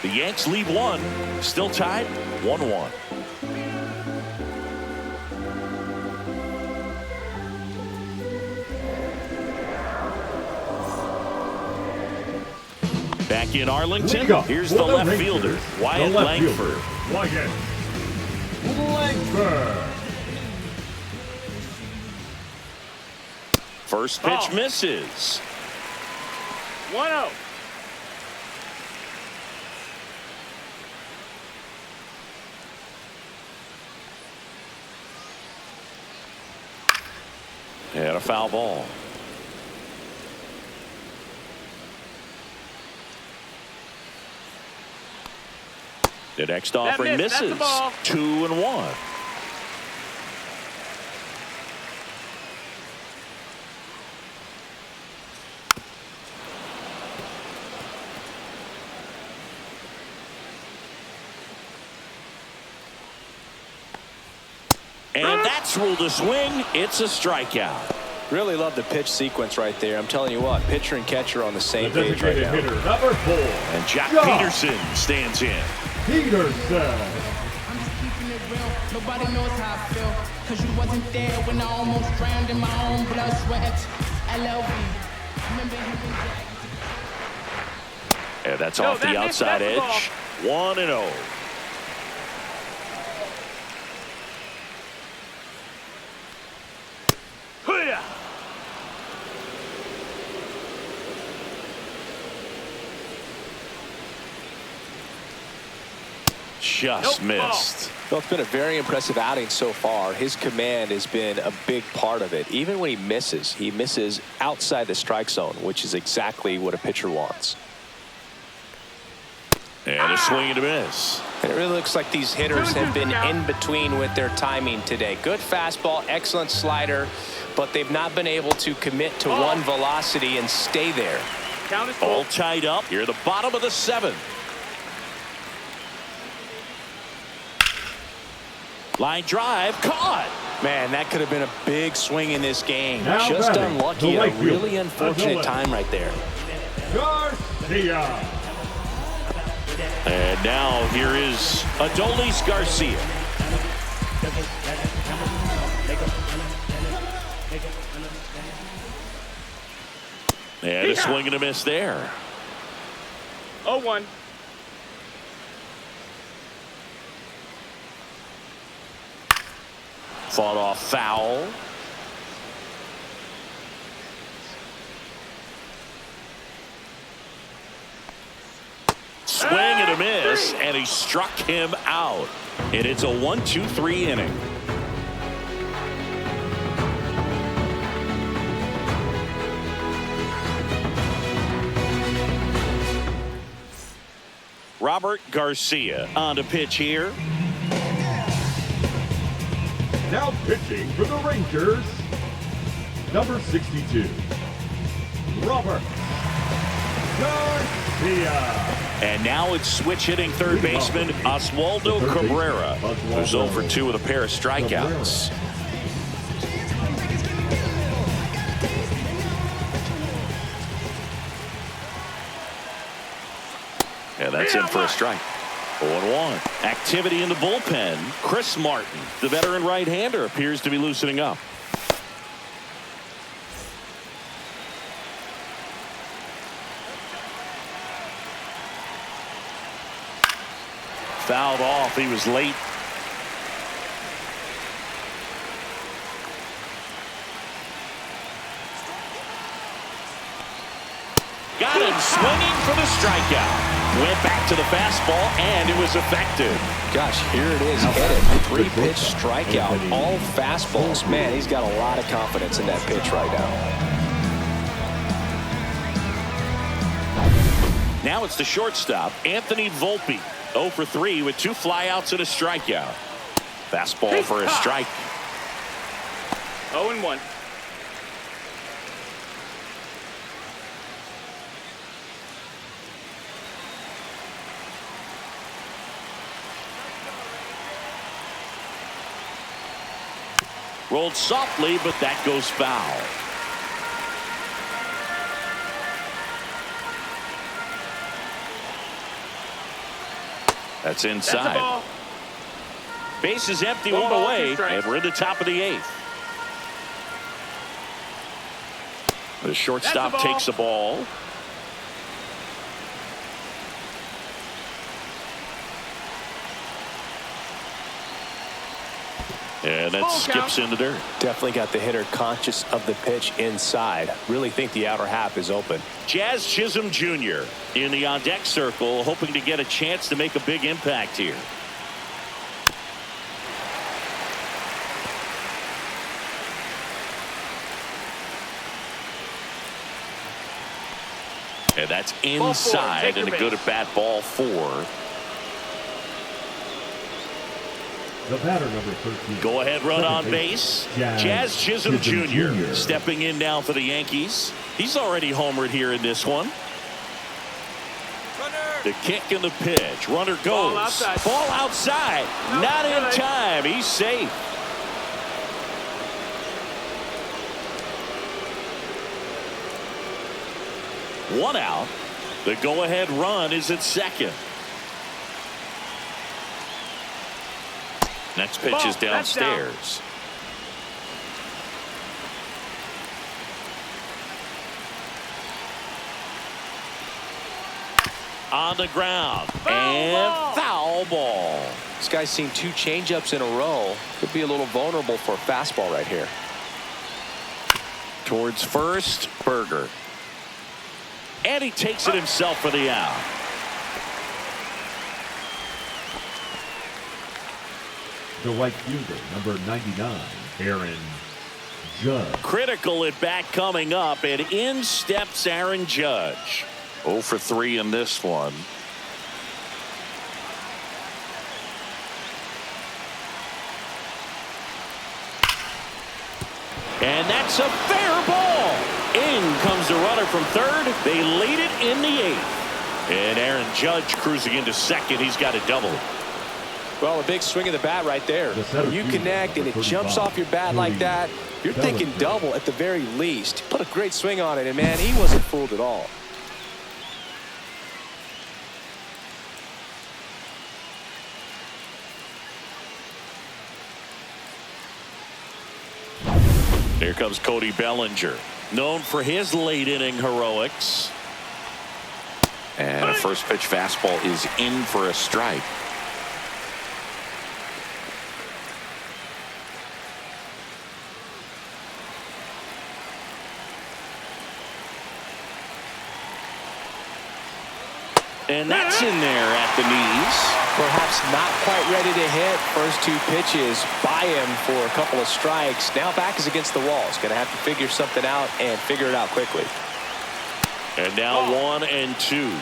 The Yanks lead 1. Still tied 1-1. Back in Arlington, here's the left fielder, Wyatt Langford. Wyatt Langford. First pitch misses. 1-0. And a foul ball. The next offering misses. 2-1. And that's ruled a swing. It's a strikeout. Really love the pitch sequence right there. I'm telling you what, pitcher and catcher on the same The page right designated now. hitter, number 4, And Jack Peterson stands in. Peterson. I'm just keeping it real. Nobody knows how I feel. Cause you wasn't there when I almost drowned in my own blood, sweat. LLB. Remember him and Jack. And that's off the outside edge. 1-0. Just missed. Well, it's been a very impressive outing so far. His command has been a big part of it. Even when he misses outside the strike zone, which is exactly what a pitcher wants. And a swing and a miss. And it really looks like these hitters have been in between with their timing today. Good fastball, excellent slider, but they've not been able to commit to one velocity and stay there. Count is All tied up here at the bottom of the 7th. Line drive, caught. Man, that could have been a big swing in this game. Now Just batting, unlucky the at right a really fielder, unfortunate the time right there. Garcia. And now here is Adolis Garcia. And a swing and a miss there. 0-1. Fought off foul. Swing and a miss, and he struck him out. And it's a 1-2-3 inning. Robert Garcia on to pitch here. Now pitching for the Rangers, number 62, Robert Garcia. And now it's switch hitting third baseman Oswaldo Cabrera, who's 0 for 2 with a pair of strikeouts. And that's in for a strike. 0-1. Activity in the bullpen. Chris Martin, the veteran right-hander, appears to be loosening up. Fouled off. He was late. Got him swinging for the strikeout. Went back to the fastball, and it was effective. Gosh, here it is. Hit it. 3-pitch strikeout. All fastballs. Man, he's got a lot of confidence in that pitch right now. Now it's the shortstop, Anthony Volpe. 0 for 3 with 2 flyouts and a strikeout. Fastball for a strike. 0-1. Rolled softly, but that goes foul. That's inside. That's Base is empty, 1 1 ball, away, 2 strikes. and we're in the top of the 8th. The shortstop That's a ball. takes the ball. And that Ball skips count. in the dirt. Definitely got the hitter conscious of the pitch inside. Really think the outer half is open. Jazz Chisholm Jr. in the on-deck circle, hoping to get a chance to make a big impact here. And that's inside, and a good at-bat, ball 4. The batter, number 13. Go ahead, run Second on base. Jazz Jazz Chisholm Jr. Jr. stepping in now for the Yankees. He's already homered here in this one. The kick and the pitch. Runner goes. Ball outside. Ball outside. No, Not in good. time. He's safe. One out. The go-ahead run is at second. Next pitch Ball. is That's down. downstairs. On the ground. Foul ball. Foul ball. This guy's seen 2 changeups in a row. Could be a little vulnerable for a fastball right here. Towards first, Berger. And he takes it himself for the out. The right fielder, number 99, Aaron Judge. Critical at bat coming up, and in steps Aaron Judge. 0 for 3 in this one. And that's a fair ball. In comes the runner from third. They lead it in the 8th. And Aaron Judge cruising into second. He's got a double. Well, a big swing of the bat right there. When you connect and it jumps off your bat like that, you're thinking double at the very least. Put a great swing on it, and man, he wasn't fooled at all. Here comes Cody Bellinger, known for his late inning heroics. And a first pitch fastball is in for a strike. And that's in there at the knees. Perhaps not quite ready to hit. First two pitches by him for a couple of strikes. Now back is against the wall. He's going to have to figure something out and figure it out quickly. And now 1-2.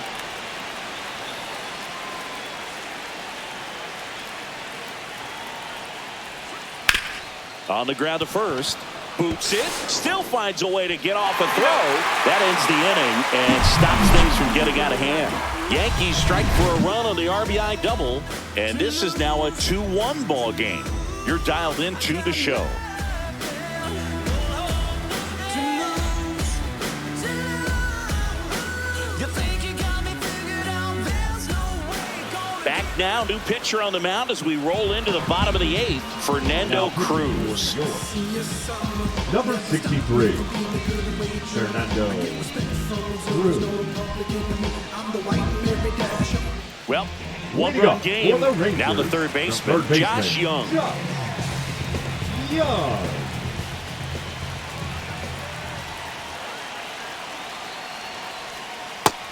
On the ground to first. Boots it. Still finds a way to get off a throw. That ends the inning and stops things from getting out of hand. Yankees strike for a run on the RBI double. And this is now a 2-1 ball game. You're dialed into the show. Back now, new pitcher on the mound as we roll into the bottom of the 8th, Fernando Cruz. Number 63, Fernando Cruz. Well, one-run game. Now the third baseman, Josh Young.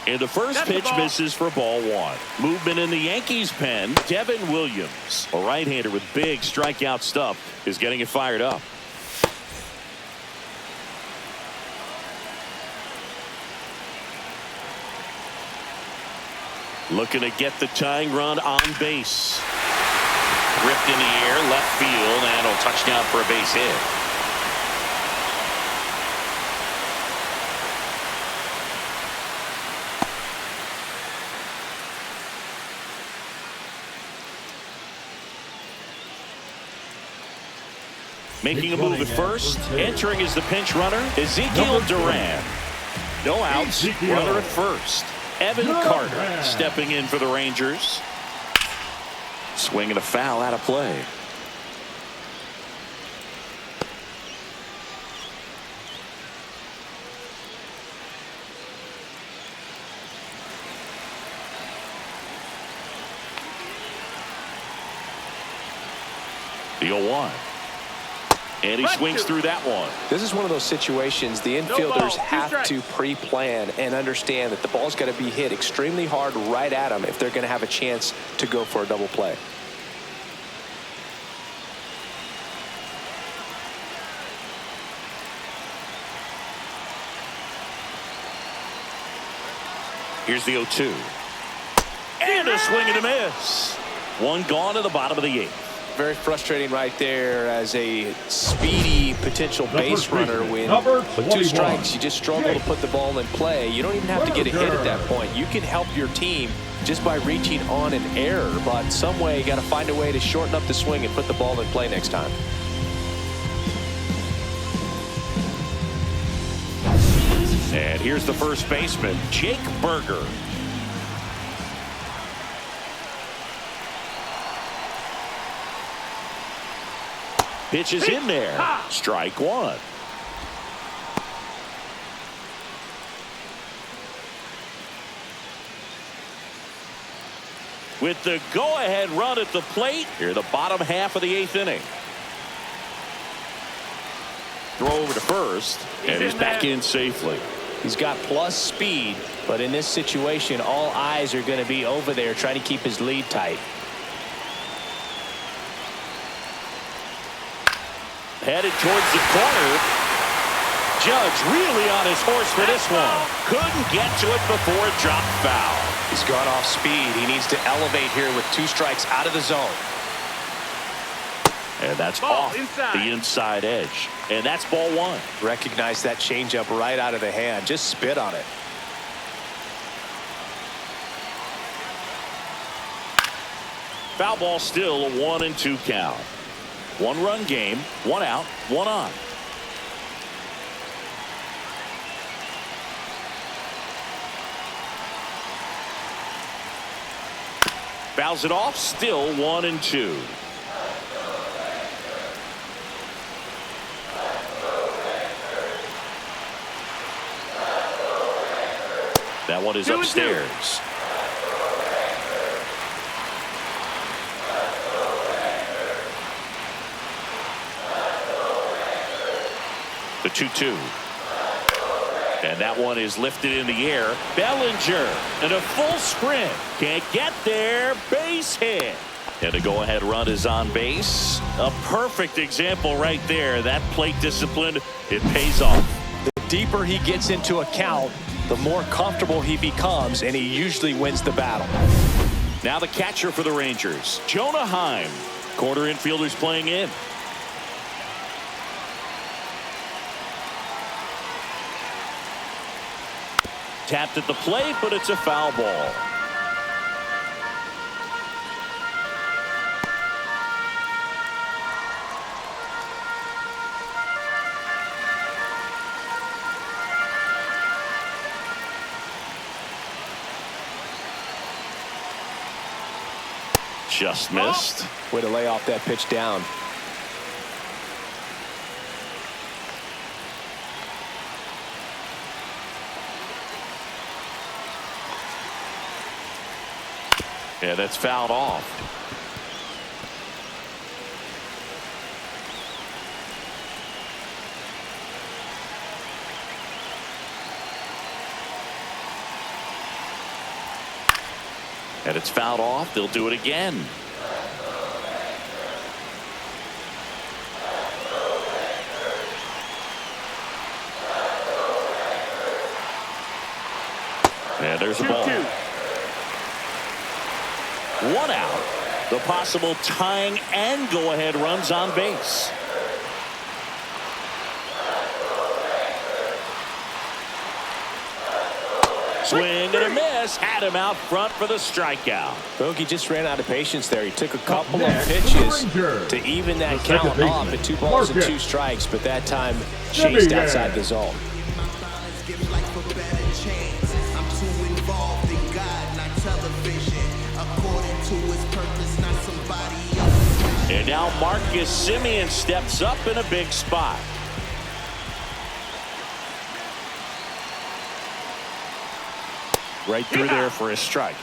And the first pitch misses for ball 1. Movement in the Yankees pen. Devin Williams, a right-hander with big strikeout stuff, is getting it fired up. Looking to get the tying run on base. Ripped in the air, left field, and a touchdown for a base hit. Making a move at first. Entering as the pinch runner, Ezekiel Duran. No outs. Runner at first. Evan Carter stepping in for the Rangers. Swing and a foul out of play. The 0-1. And he swings through that one. This is one of those situations the infielders have to pre-plan and understand that the ball's got to be hit extremely hard right at them if they're going to have a chance to go for a double play. Here's the 0-2. And a swing and a miss. One gone to the bottom of the 8th. Very frustrating right there as a speedy potential base runner when with 2 strikes you just struggle to put the ball in play. You don't even have to get a hit at that point. You can help your team just by reaching on an error, but some way you got to find a way to shorten up the swing and put the ball in play next time. And here's the first baseman, Jake Berger. Pitch is in there. Strike 1. With the go-ahead run at the plate, here the bottom half of the 8th inning. Throw over to first, and he's back in safely. He's got plus speed, but in this situation, all eyes are going to be over there trying to keep his lead tight. Headed towards the corner. Judge really on his horse for this one. Couldn't get to it before it dropped foul. He's gone off speed. He needs to elevate here with 2 strikes out of the zone. And that's off the inside edge. And that's ball 1. Recognize that changeup right out of the hand. Just spit on it. Foul ball, still a 1-2 count. 1-run game, 1 out, 1 on. Fouls it off, still 1-2. That one is 2-2. upstairs. The 2-2. And that one is lifted in the air. Bellinger and a full sprint. Can't get there. Base hit. And a go-ahead run is on base. A perfect example right there. That plate discipline, it pays off. The deeper he gets into a count, the more comfortable he becomes, and he usually wins the battle. Now the catcher for the Rangers, Jonah Heim. Corner infielders playing in. Tapped at the plate, but it's a foul ball. Just missed. Way to lay off that pitch down. Yeah, that's fouled off. And it's fouled off. They'll do it again. And there's the ball. 2-2. 1 out. The possible tying and go-ahead runs on base. Swing and a miss. Had him out front for the strikeout. Bogey just ran out of patience there. He took a couple of pitches to even that count off at 2 balls and 2 strikes, but that time chased outside the zone. And now Marcus Semien steps up in a big spot. Right through there for a strike.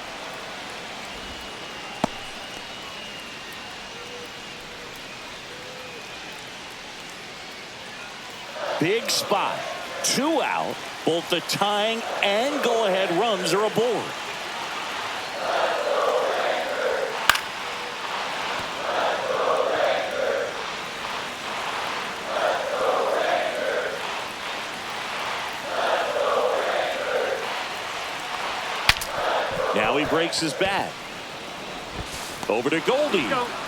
Big spot. 2 out. Both the tying and go-ahead runs are aboard. Now he breaks his bat. Over to Goldie.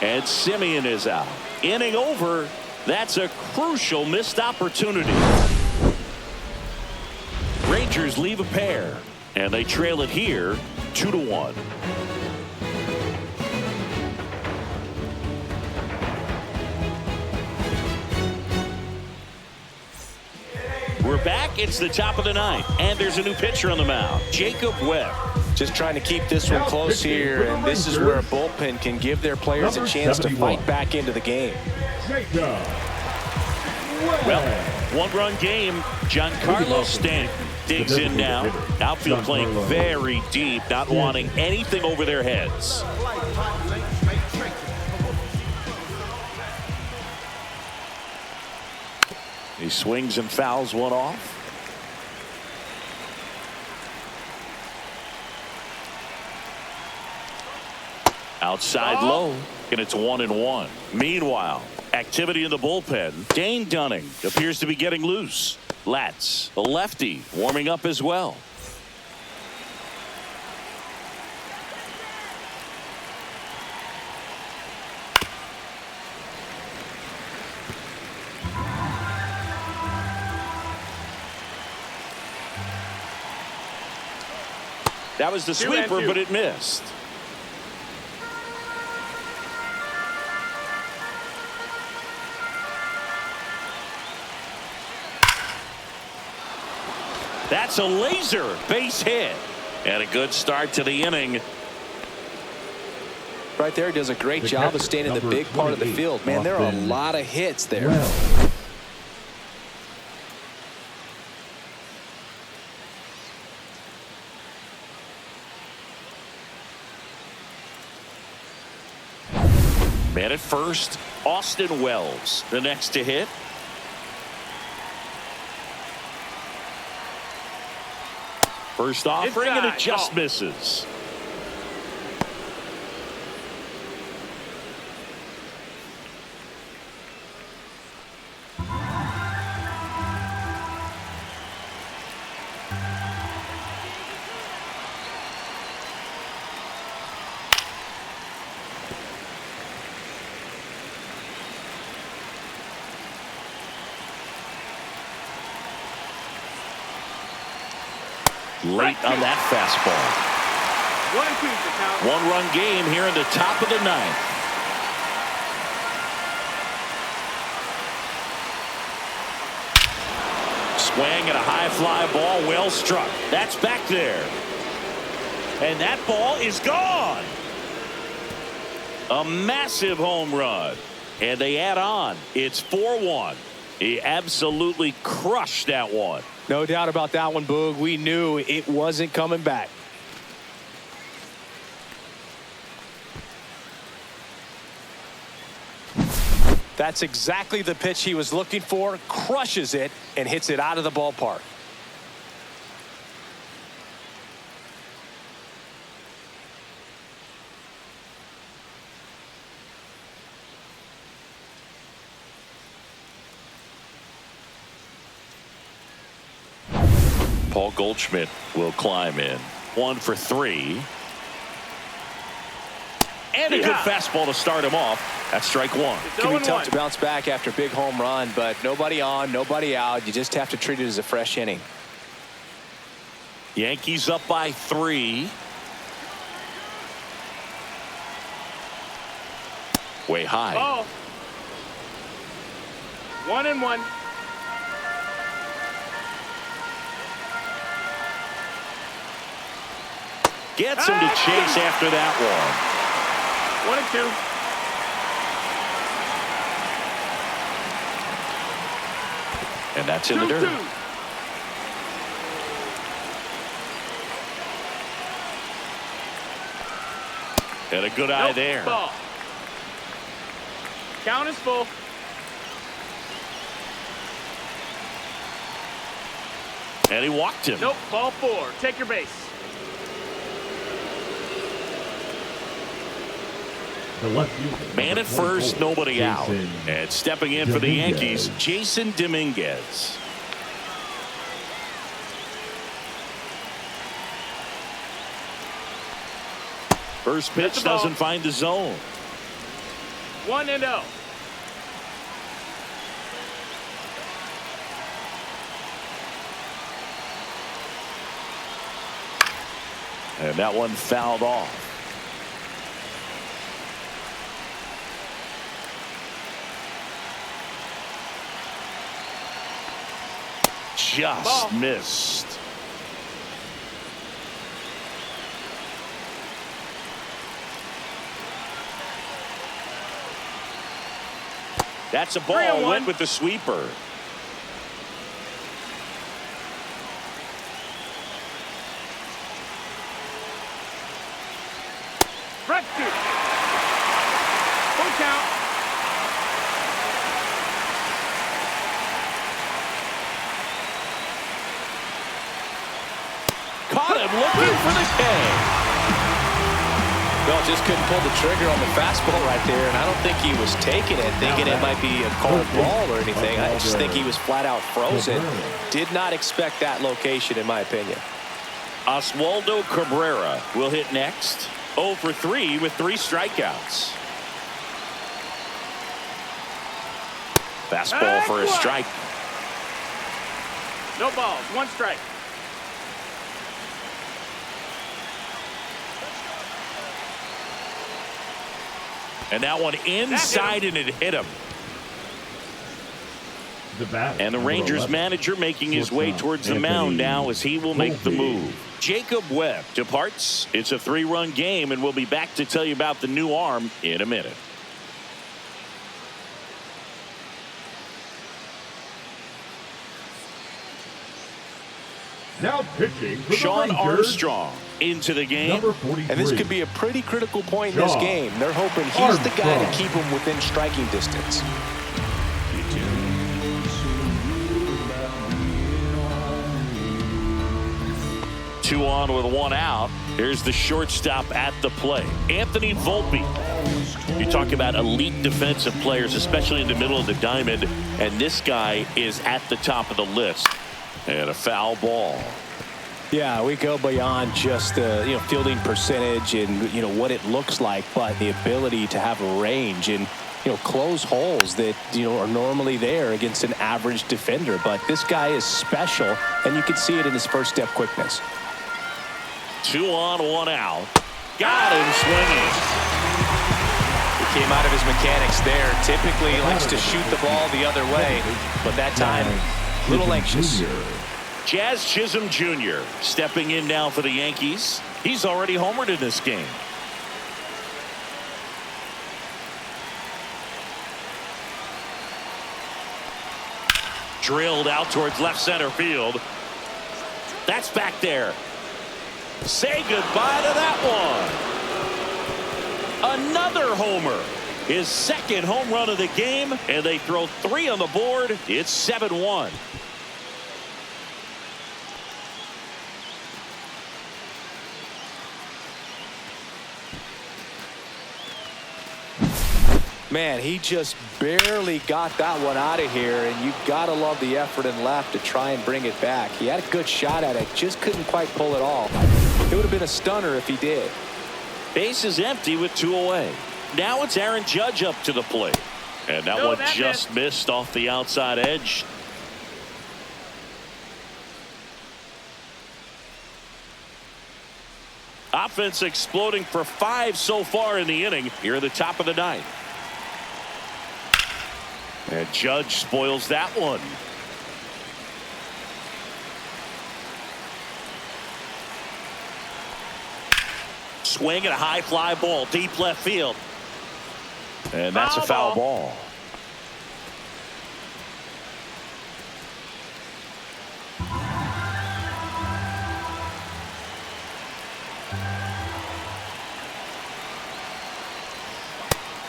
And Semien is out. Inning over. That's a crucial missed opportunity. Rangers leave a pair. And they trail it here 2-1. We're back. It's the top of the 9th. And there's a new pitcher on the mound. Jacob Webb. Just trying to keep this one close here, and this is where a bullpen can give their players a chance to fight back into the game. Well, 1-run game. Giancarlo Stanton digs in now. Outfield playing very deep, not wanting anything over their heads. He swings and fouls one off. Outside low, and it's 1-1. Meanwhile, activity in the bullpen. Dane Dunning appears to be getting loose. Latz, the lefty, warming up as well. That was the sweeper, but it missed. That's a laser base hit. And a good start to the inning. Right there, does a great job of staying in the big part of the field. Man, there are a lot of hits there. Man at first, Austin Wells, the next to hit. First offering, and it just misses. Late on that fastball. 1-2 for count. One-run game here in the top of the ninth. Swing and a high fly ball, well struck. That's back there. And that ball is gone. A massive home run. And they add on. It's 4-1. He absolutely crushed that one. No doubt about that one, Boog. We knew it wasn't coming back. That's exactly the pitch he was looking for. Crushes it and hits it out of the ballpark. Paul Goldschmidt will climb in. 1 for 3. And a good fastball to start him off. That's strike one. It can be tough to bounce back after a big home run, but nobody on, nobody out. You just have to treat it as a fresh inning. Yankees up by 3. Way high. Oh. 1-1. Gets him to chase after that one. 1-2. And that's in the dirt. 2-2. And a good eye there. Ball. Count is full. And he walked him. Nope. Ball 4. Take your base. The left fielder. Man at first, nobody out. Jason And stepping in for the Dominguez. Yankees, Jason Dominguez. First pitch doesn't find the zone. 1-0. And that one fouled off. Just missed. That's a ball. Went with the sweeper. Rescue. Full count. Caught him looking for the K. Well, just couldn't pull the trigger on the fastball right there, and I don't think he was taking it, thinking it might be a called ball or anything. I just think he was flat out frozen. Did not expect that location, in my opinion. Oswaldo Cabrera will hit next. 0 for 3 with 3 strikeouts. Fastball for a strike. No balls. 1 strike. And that one inside, and it hit him. And the Rangers manager making his way towards the mound now as he will make the move. Jacob Webb departs. It's a 3-run game, and we'll be back to tell you about the new arm in a minute. Now pitching for the Sean Rangers, Armstrong. into the game. Number 43. And this could be a pretty critical point in this game. They're hoping he's the guy to keep him within striking distance. 2 on with 1 out. Here's the shortstop at the plate, Anthony Volpe. You talk about elite defensive players, especially in the middle of the diamond, and this guy is at the top of the list. And a foul ball. Yeah, we go beyond just the fielding percentage and what it looks like, but the ability to have range and close holes that are normally there against an average defender. But this guy is special, and you can see it in his first step quickness. 2 on, 1 out. Got him swinging. He came out of his mechanics there. Typically he likes to shoot the ball the other way, but that time a little anxious. Jazz Chisholm Jr. stepping in now for the Yankees. He's already homered in this game. Drilled out towards left center field. That's back there. Say goodbye to that one. Another homer. His second home run of the game, and they throw 3 on the board. It's 7-1. Man, he just barely got that one out of here, and you gotta love the effort and left to try and bring it back. He had a good shot at it, just couldn't quite pull it off. It would have been a stunner if he did. Base is empty with 2 away. Now it's Aaron Judge up to the plate, and that one just missed off the outside edge. Offense exploding for 5 so far in the inning here at the top of the 9th. And Judge spoils that one. Swing and a high fly ball deep left field. And that's a foul ball.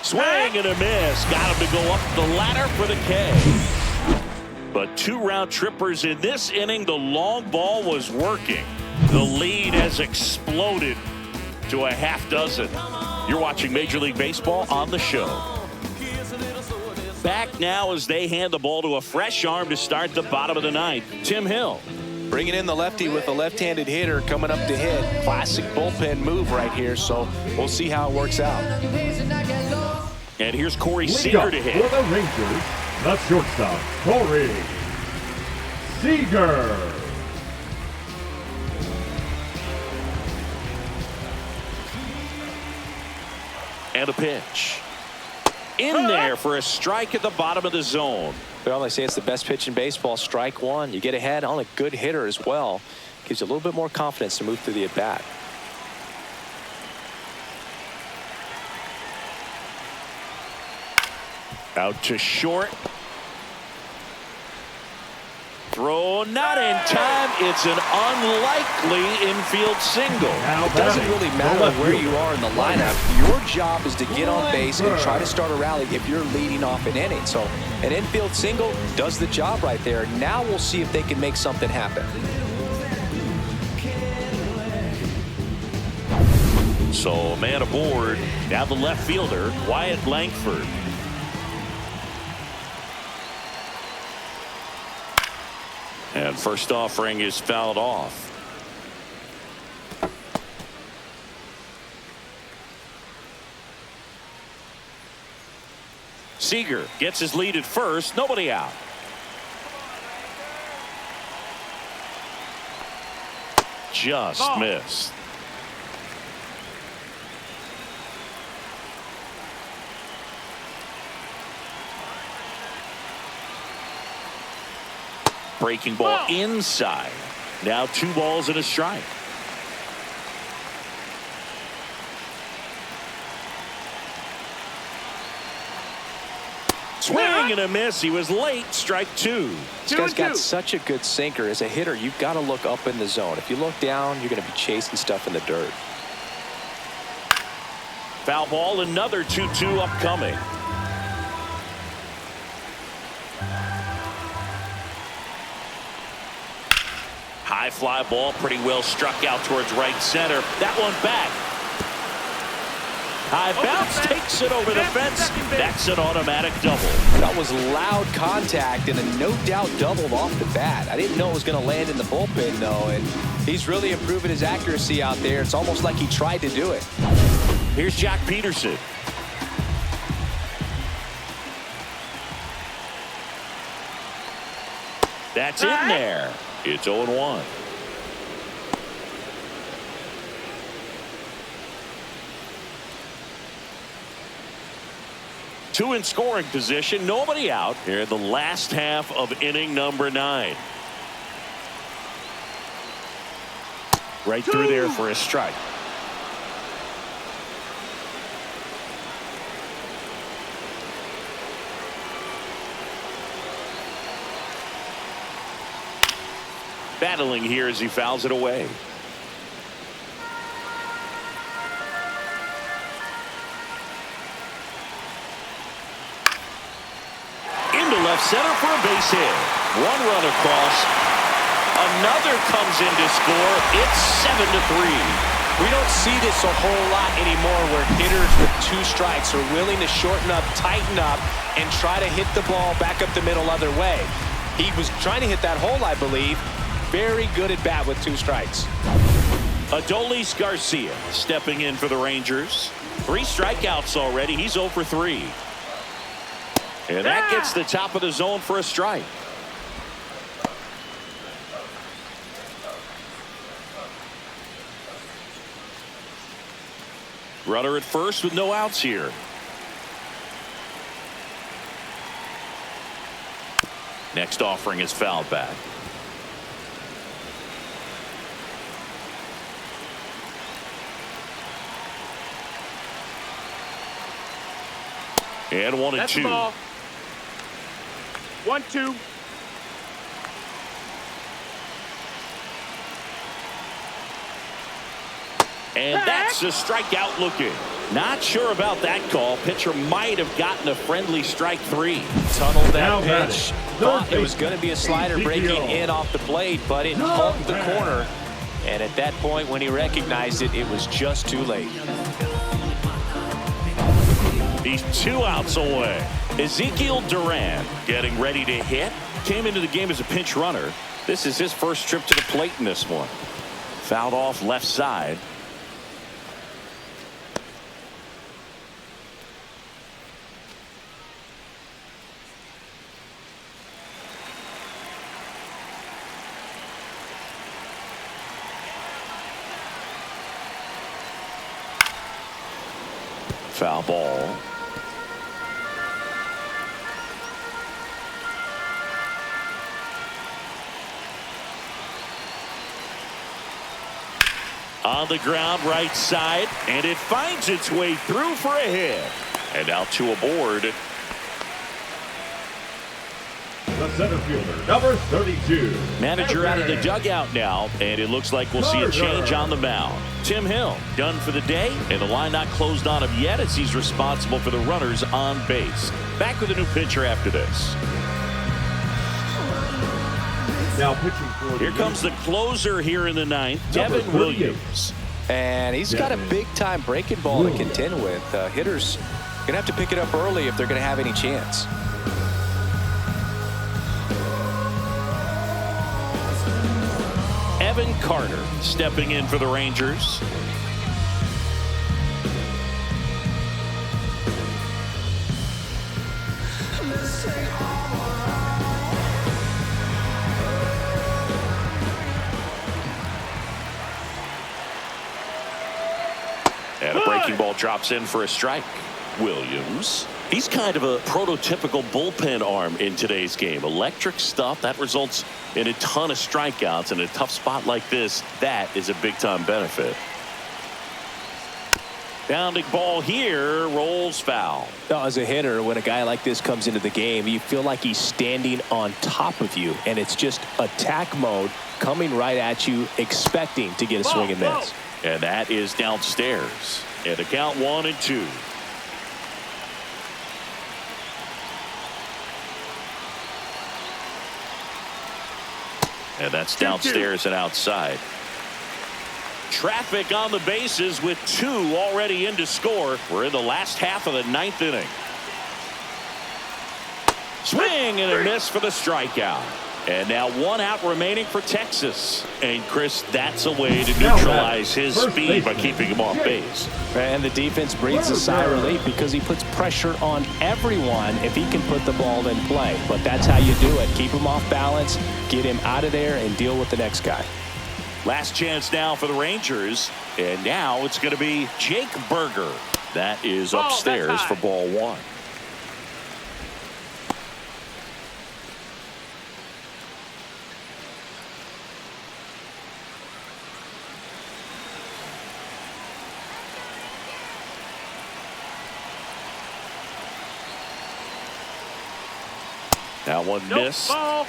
Swing and a miss. Got him to go up the ladder for the K. But 2 round trippers in this inning. The long ball was working. The lead has exploded to a half dozen. You're watching Major League Baseball on the show. Back now as they hand the ball to a fresh arm to start the bottom of the 9th. Tim Hill. Bringing in the lefty with a left-handed hitter coming up to hit. Classic bullpen move right here, so we'll see how it works out. And here's Corey Seager to hit. For the Rangers, the shortstop, Corey Seager. And a pitch. In there for a strike at the bottom of the zone. Well, they say it's the best pitch in baseball. Strike 1. You get ahead on a good hitter as well. Gives you a little bit more confidence to move through the at-bat. Out to short. Throw not in time. It's an unlikely infield single. It doesn't really matter where you are in the lineup. Your job is to get on base and try to start a rally if you're leading off an inning. So an infield single does the job right there. Now we'll see if they can make something happen. So man aboard. Now the left fielder, Wyatt Langford. And first offering is fouled off. Seager gets his lead at first. Nobody out. Just missed. Breaking ball inside. Now 2 balls and a strike. Swing and a miss. He was late. Strike two. This guy's got such a good sinker. As a hitter, you've got to look up in the zone. If you look down, you're going to be chasing stuff in the dirt. Foul ball, another 2-2 upcoming. High fly ball, pretty well struck out towards right center. That one back. High bounce, takes it over the fence. That's an automatic double. That was loud contact and a no-doubt double off the bat. I didn't know it was going to land in the bullpen, though, and he's really improving his accuracy out there. It's almost like he tried to do it. Here's Jack Peterson. That's in there. It's 0-1. Two in scoring position, nobody out here in the last half of inning number 9. Right through there for a strike. Battling here as he fouls it away. Into left center for a base hit. One run across. Another comes in to score. It's 7-3. We don't see this a whole lot anymore where hitters with 2 strikes are willing to shorten up, tighten up, and try to hit the ball back up the middle other way. He was trying to hit that hole, I believe. Very good at bat with 2 strikes. Adolis Garcia stepping in for the Rangers. 3 strikeouts already. He's 0 for 3. And that gets the top of the zone for a strike. Runner at first with no outs here. Next offering is fouled back. And 1-2. 1-2. And that's a strikeout looking. Not sure about that call. Pitcher might have gotten a friendly strike 3. Tunneled that Now pitch. Thought it was going to be a slider breaking in off the plate, but it hugged the corner. And at that point, when he recognized it, it was just too late. He's 2 outs away. Ezekiel Duran getting ready to hit. Came into the game as a pinch runner. This is his first trip to the plate in this one. Fouled off left side. Foul ball. On the ground right side, and it finds its way through for a hit. And now 2 aboard. The center fielder, number 32. Manager out of the dugout now, and it looks like we'll see a change on the mound. Tim Hill done for the day, and the line not closed on him yet as he's responsible for the runners on base. Back with a new pitcher after this. Now pitching for Here comes the closer here in the 9th, Devin Williams. And he's got a big-time breaking ball to contend with. Hitters going to have to pick it up early if they're going to have any chance. Evan Carter stepping in for the Rangers. And a breaking ball drops in for a strike. Williams. He's kind of a prototypical bullpen arm in today's game. Electric stuff that results in a ton of strikeouts. In a tough spot like this, that is a big-time benefit. 2 Bounding ball here, rolls foul. Now, as a hitter, when a guy like this comes into the game, you feel like he's standing on top of you, and it's just attack mode coming right at you, expecting to get a swing and miss. And that is downstairs. And the count 1-2. And that's downstairs and outside. Traffic on the bases with 2 already in to score. We're in the last half of the 9th inning. Swing and a miss for the strikeout. And now 1 out remaining for Texas. And Chris, that's a way to neutralize his speed by keeping him off base. And the defense breathes a sigh of relief because he puts pressure on everyone if he can put the ball in play. But that's how you do it. Keep him off balance, get him out of there, and deal with the next guy. Last chance now for the Rangers. And now it's going to be Jake Berger. That is upstairs for ball 1. That one missed. Ball.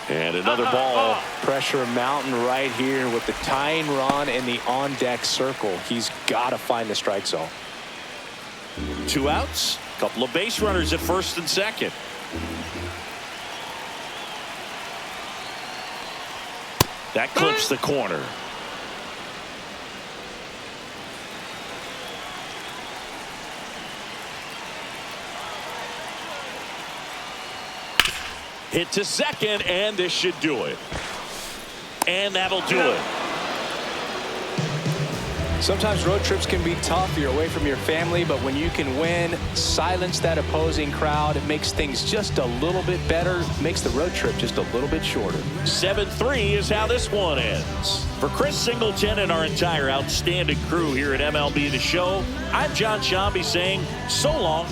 And another ball. Pressure mountain right here with the tying run in the on-deck circle. He's got to find the strike zone. 2 outs. Couple of base runners at first and second. That clips the corner. Hit to second, and this should do it. And that'll do it. Sometimes road trips can be tough. You're away from your family, but when you can win, silence that opposing crowd, it makes things just a little bit better, makes the road trip just a little bit shorter. 7-3 is how this one ends. For Chris Singleton and our entire outstanding crew here at MLB The Show, I'm John Shambi saying so long